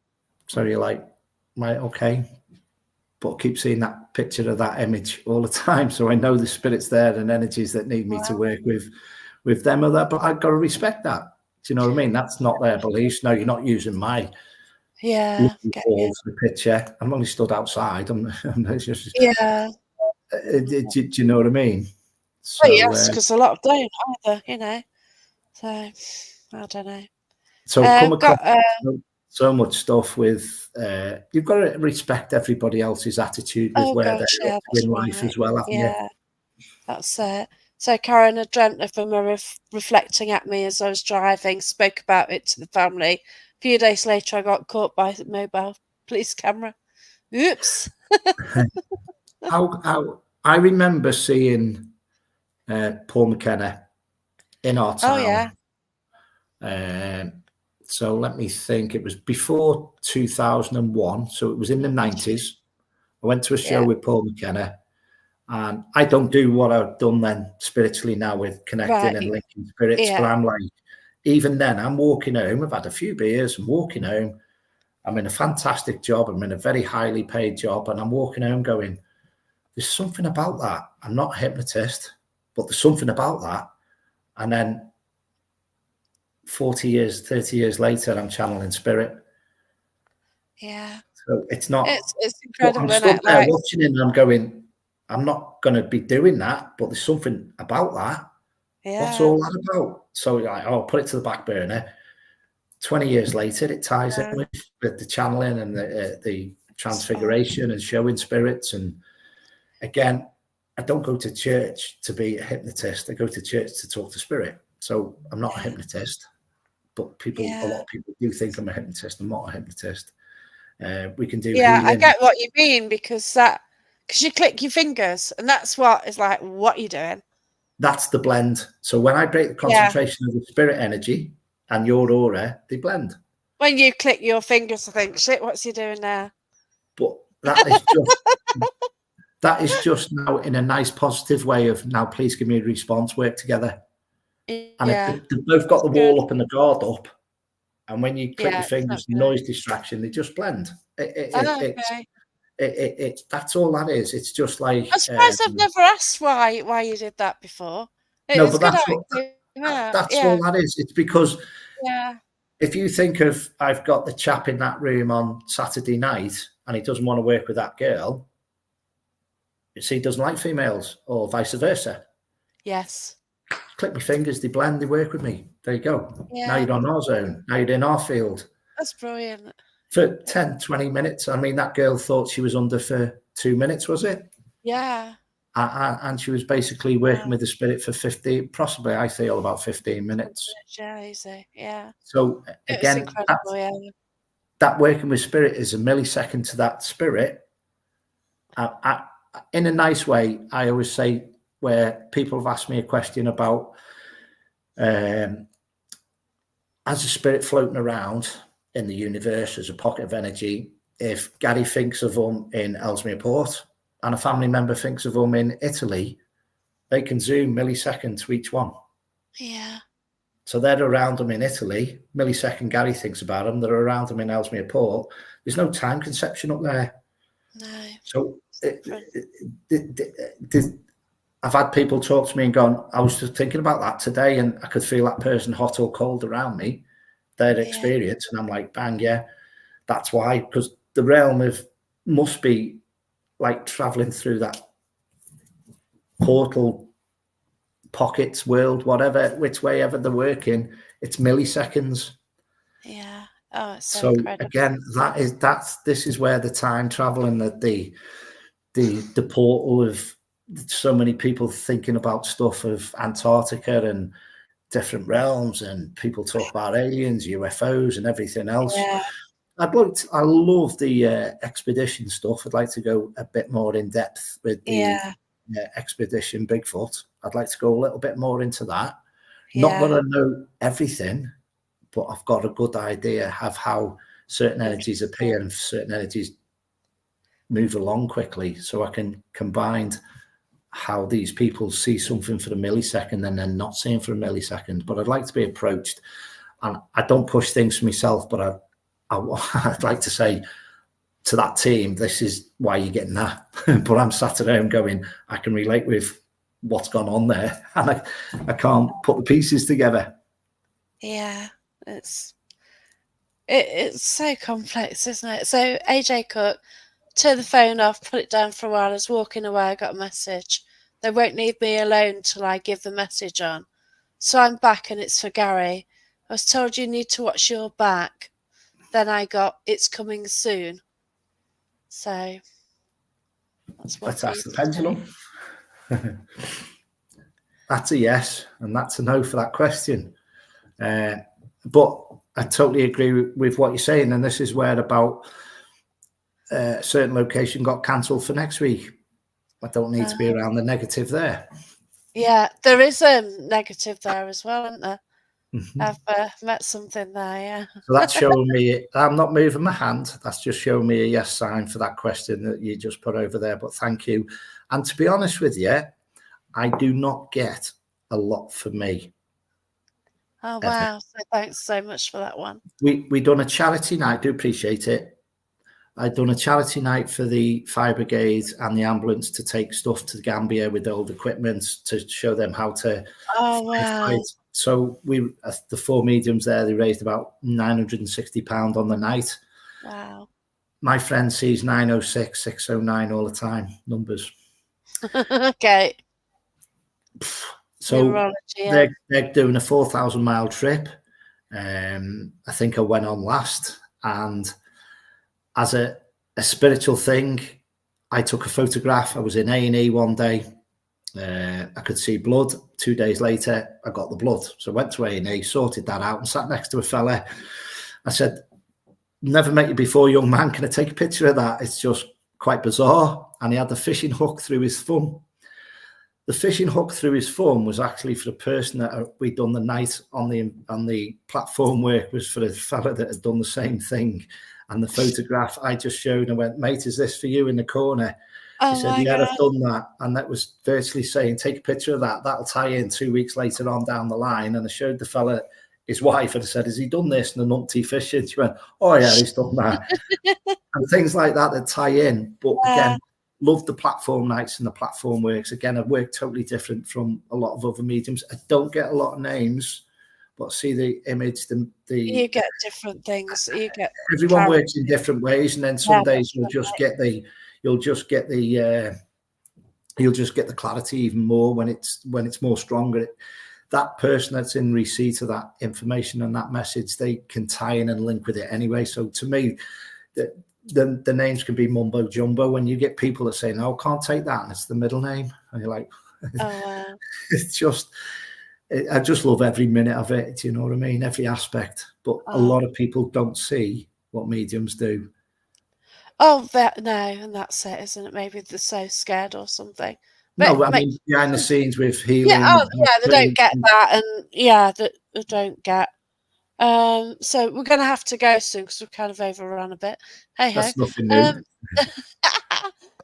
S2: So you're like, right, okay, but keep seeing that picture of that image all the time, so I know the spirit's there and energies that need me to work with them or that. But I've got to respect that. Do you know what I mean? That's not their beliefs. No, you're not using my wall for the picture. I'm only stood outside. I'm just, do you know what I mean?
S1: So, yes, because a lot of don't either, So I don't know.
S2: So come across so much stuff with you've got to respect everybody else's attitude with where they're in life as well, haven't you?
S1: That's it. So Karen had dreamt of them reflecting at me as I was driving, spoke about it to the family. A few days later, I got caught by a mobile police camera. Oops.
S2: I remember seeing Paul McKenna in our town.
S1: Oh, yeah.
S2: So let me think. It was before 2001, so it was in the 90s. I went to a show with Paul McKenna, and I don't do what I've done then spiritually now with connecting and linking spirits, but I'm like, even then, I'm walking home. I've had a few beers. I'm walking home. I'm in a fantastic job. I'm in a very highly paid job, and I'm walking home going, there's something about that. I'm not a hypnotist, but there's something about that. And then 40 years, 30 years later, I'm channeling spirit.
S1: Yeah.
S2: So it's not.
S1: It's incredible.
S2: I'm stood there watching it, and I'm going, I'm not going to be doing that, but there's something about that.
S1: Yeah.
S2: What's all that about? So I'll put it to the back burner. 20 years later, it ties in with the channeling and the transfiguration and showing spirits. And again, I don't go to church to be a hypnotist. I go to church to talk to spirit. So I'm not a hypnotist, but a lot of people do think I'm a hypnotist. I'm not a hypnotist. We can do healing.
S1: I get what you mean, because you click your fingers, and that's what is like, what are you doing?
S2: That's the blend. So when I break the concentration of the spirit energy and your aura, they blend.
S1: When you click your fingers, I think, shit, what's he doing now?
S2: But that is just now in a nice positive way of, now please give me a response, work together. And if they've both got the wall up and the guard up, and when you click your fingers, the noise distraction, they just blend. That's all that is. It's just like,
S1: I'm surprised I've never asked why you did that before.
S2: But that's all that is. It's because if you think of, I've got the chap in that room on Saturday night and he doesn't want to work with that girl, he doesn't like females, or vice versa.
S1: Yes.
S2: Click my fingers, they blend, they work with me. There you go. Now you're on our zone. Now you're in our field.
S1: That's brilliant.
S2: For 10, 20 minutes. I mean, that girl thought she was under for 2 minutes, was it?
S1: Yeah.
S2: And she was basically working with the spirit for 15, possibly, I feel, about 15 minutes.
S1: Yeah, easy. Yeah.
S2: So again, that working with spirit is a millisecond to that spirit. In a nice way, I always say, where people have asked me a question about, as a spirit floating around in the universe as a pocket of energy, if Garry thinks of them in Ellesmere Port and a family member thinks of them in Italy, they can zoom millisecond to each one.
S1: Yeah.
S2: So they're around them in Italy, millisecond Garry thinks about them, they're around them in Ellesmere Port. There's no time conception up there.
S1: No.
S2: So I've had people talk to me and gone, I was just thinking about that today and I could feel that person hot or cold around me, their experience. And I'm like, bang, yeah, that's why. Because the realm must be like traveling through that portal, pockets, world, whatever, which way ever they're working, it's milliseconds.
S1: Yeah. Oh, it's so
S2: So
S1: incredible.
S2: again, this is where the time travel and the portal of so many people thinking about stuff of Antarctica and different realms, and people talk about aliens, UFOs, and everything else.
S1: Yeah,
S2: I love the expedition stuff. I'd like to go a bit more in depth with the
S1: yeah,
S2: expedition Bigfoot. I'd like to go a little bit more into that. Not that
S1: yeah.
S2: I know everything, but I've got a good idea of how certain energies appear and certain energies move along quickly, so I can combine how these people see something for a millisecond and then not seeing for a millisecond. But I'd like to be approached, and I don't push things for myself, but I'd like to say to that team, this is why you're getting that. But I'm sat at home going, I can relate with what's gone on there, and I can't put the pieces together.
S1: Yeah, it's so complex, isn't it? So AJ Cook, turn the phone off, put it down for a while. I was walking away, I got a message. They won't leave me alone till I give the message on. So I'm back and it's for Garry. I was told you need to watch your back. Then I got it's coming soon. So that's what
S2: Let's ask the
S1: Peeps
S2: pendulum. That's a yes, and that's a no for that question. But I totally agree with what you're saying, and this is where about a certain location got cancelled for next week. I don't need to be around the negative there.
S1: Yeah, there is a negative there as well, isn't there?
S2: Mm-hmm.
S1: I've met something there, yeah.
S2: So that's showing me I'm not moving my hand. That's just showing me a yes sign for that question that you just put over there. But thank you. And to be honest with you, I do not get a lot for me.
S1: Oh, wow. So thanks so much for that one.
S2: We done a charity night. Do appreciate it. I'd done a charity night for the fire brigade and the ambulance to take stuff to Gambia with old equipment to show them how to
S1: wow.
S2: So the 4 mediums there, they raised about £960 on the night.
S1: Wow.
S2: My friend sees 906, 609 all the time, numbers.
S1: Okay.
S2: So
S1: Numerology, yeah.
S2: they're doing a 4,000-mile trip. I think I went on last, and as a spiritual thing, I took a photograph. I was in A&E one day. I could see blood. 2 days later, I got the blood. So I went to A&E, sorted that out, and sat next to a fella. I said, never met you before, young man. Can I take a picture of that? It's just quite bizarre. And he had the fishing hook through his thumb. The fishing hook through his thumb was actually for the person that we'd done the night on the platform work, was for a fella that had done the same thing. And the photograph I just showed, I went, mate, is this for you in the corner? He said, yeah, I've done that. And that was virtually saying, take a picture of that. That'll tie in 2 weeks later on down the line. And I showed the fella his wife, and I said, has he done this? And the numpty fishing. She went, oh, yeah, he's done that. And things like that tie in. But again, love the platform nights and the platform works. Again, I work totally different from a lot of other mediums. I don't get a lot of names, but see the image,
S1: you get different things. You get
S2: everyone works in different ways, and then some days you'll just get the clarity even more when it's more stronger. That person that's in receipt of that information and that message, they can tie in and link with it anyway. So to me, the names can be mumbo jumbo. When you get people that say, no, I can't take that, and it's the middle name, and you're like,
S1: oh wow.
S2: It's just, I just love every minute of it. Do you know what I mean? Every aspect. But a lot of people don't see what mediums do.
S1: Oh, and that's it, isn't it? Maybe they're so scared or something.
S2: But, no, I mean, behind the scenes with healing.
S1: They don't get that, and they don't get. So we're going to have to go soon because we've kind of overrun a bit. Hey ho.
S2: That's nothing new.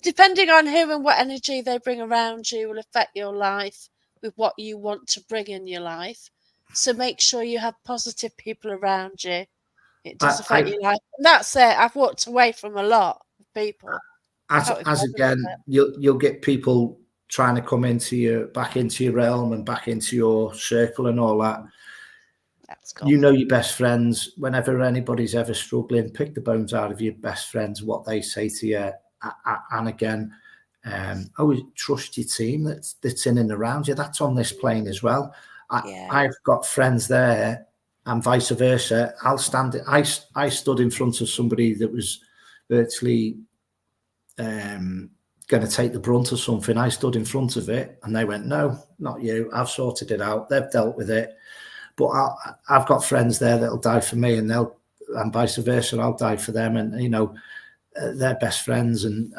S1: Depending on who and what energy they bring around you will affect your life with what you want to bring in your life. So make sure you have positive people around you. It does affect your life. And that's it. I've walked away from a lot of people.
S2: As again, you'll get people trying to come back into your realm and back into your circle and all that.
S1: That's cool.
S2: You know your best friends. Whenever anybody's ever struggling, pick the bones out of your best friends, what they say to you. And again, always trust your team that's in and around you. That's on this plane as well. I've got friends there and vice versa. I stood in front of somebody that was virtually going to take the brunt of something. I stood in front of it, and they went, "No, not you. I've sorted it out. They've dealt with it." But I've got friends there that'll die for me, and vice versa. I'll die for them, and they're best friends, and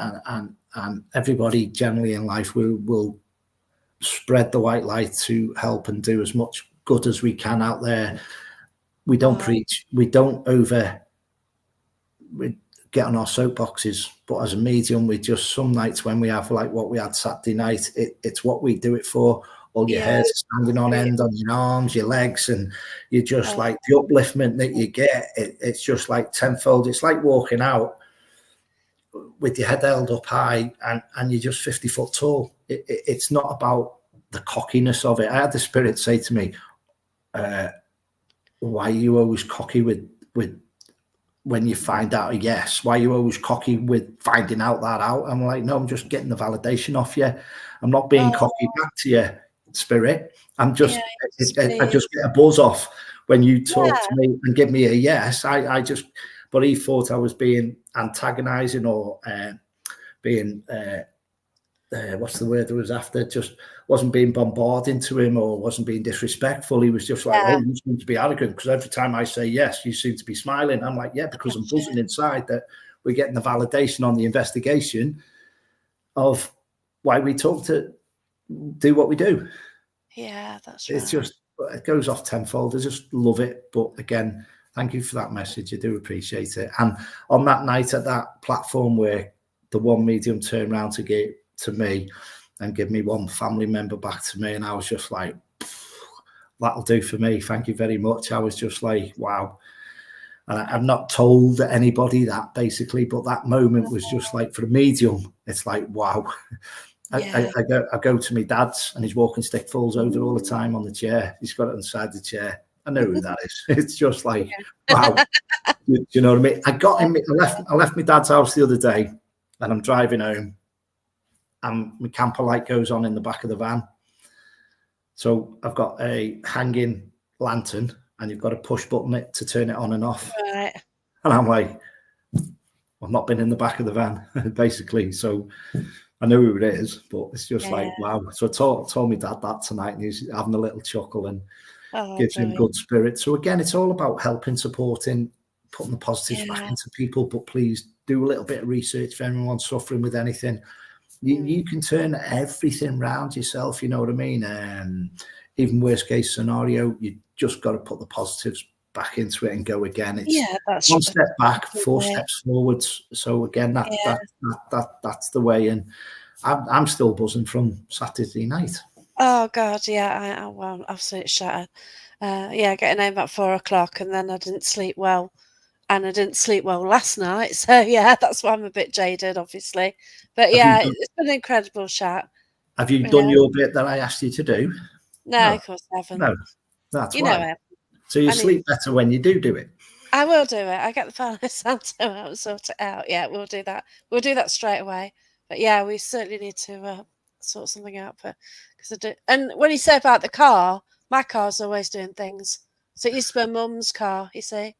S2: everybody generally in life will spread the white light to help and do as much good as we can out there. We don't preach. We don't we get on our soapboxes, but as a medium, we just, some nights when we have like what we had Saturday night, it's what we do it for. All your hair's standing on end on your arms, your legs, and you just like the upliftment that you get. It's just like tenfold. It's like walking out with your head held up high, and you're just 50 foot tall. It's not about the cockiness of it. I had the spirit say to me, "Why are you always cocky with when you find out a yes? Why are you always cocky with finding out that out?" I'm like, "No, I'm just getting the validation off you. I'm not being cocky back to you, spirit. I'm just, I just get a buzz off when you talk to me and give me a yes." But he thought I was being antagonizing or being, what's the word that was after? Just wasn't being bombarding to him or wasn't being disrespectful. He was just like, "Oh, you seem to be arrogant because every time I say yes, you seem to be smiling." I'm like, "Yeah, because I'm buzzing inside that we're getting the validation on the investigation of why we talk to do what we do."
S1: Yeah, that's
S2: It's just, it goes off tenfold. I just love it. But again, thank you for that message. I do appreciate it. And on that night at that platform where the one medium turned around to get to me and give me one family member back to me, and I was just like, "That'll do for me. Thank you very much." I was just like, wow. And I've not told anybody that basically, but that moment was just like, for a medium, it's like, wow. I go to my dad's, and his walking stick falls over all the time on the chair. He's got it inside the chair. I know who that is. It's just like, wow. Do you know what I mean? I left my dad's house the other day, and I'm driving home, and my camper light goes on in the back of the van. So I've got a hanging lantern, and you've got to push button it to turn it on and off.
S1: Right.
S2: And I'm like, I've not been in the back of the van, basically. So I know who it is, but it's just like, wow. So I told my dad that tonight, and he's having a little chuckle and gives him good spirit. So again, it's all about helping, supporting, putting the positives back into people. But please do a little bit of research for anyone suffering with anything. You can turn everything around yourself, you know what I mean? Even worst case scenario, you just got to put the positives back into it and go again. It's
S1: that's
S2: one step back, 4 steps forwards. So again, that's the way. And I'm still buzzing from Saturday night.
S1: Oh God, yeah, I'm absolutely shattered. Getting home at 4:00, and then I didn't sleep well. And I didn't sleep well last night, so yeah, that's why I'm a bit jaded, obviously. But it's been an incredible chat.
S2: Have you done your bit that I asked you to do?
S1: No, of course I haven't.
S2: No, that's
S1: you
S2: why.
S1: Know it.
S2: So you sleep better when you do it.
S1: I will do it. I get the Palo Santo out and sort it out. Yeah, we'll do that. We'll do that straight away. But yeah, we certainly need to sort something out because I do. And when you say about the car, my car's always doing things. So it used to be my mum's car, you see.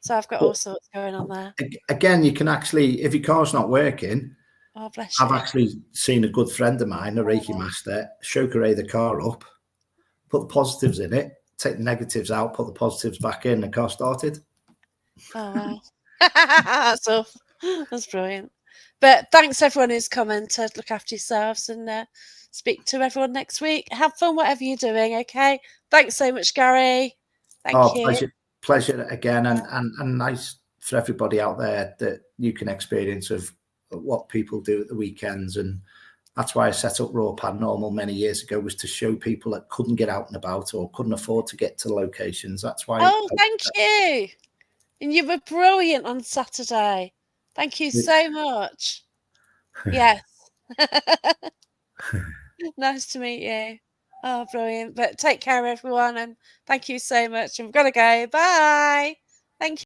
S1: So I've got all sorts going on there.
S2: Again, you can actually, if your car's not working,
S1: oh bless you.
S2: I've actually seen a good friend of mine, a Reiki Master, shokare the car up, put the positives in it, take the negatives out, put the positives back in, the car started.
S1: Oh wow. That's brilliant. But thanks everyone who's commented. Look after yourselves and speak to everyone next week. Have fun whatever you're doing, okay? Thanks so much, Garry. Thank you.
S2: Pleasure again, and nice for everybody out there that you can experience of what people do at the weekends. And that's why I set up Raw Paranormal many years ago, was to show people that couldn't get out and about or couldn't afford to get to the locations. That's why.
S1: Oh, thank you. And you were brilliant on Saturday. Thank you so much. Yes. Nice to meet you. Oh, brilliant. But take care, everyone. And thank you so much. And we've got to go. Bye.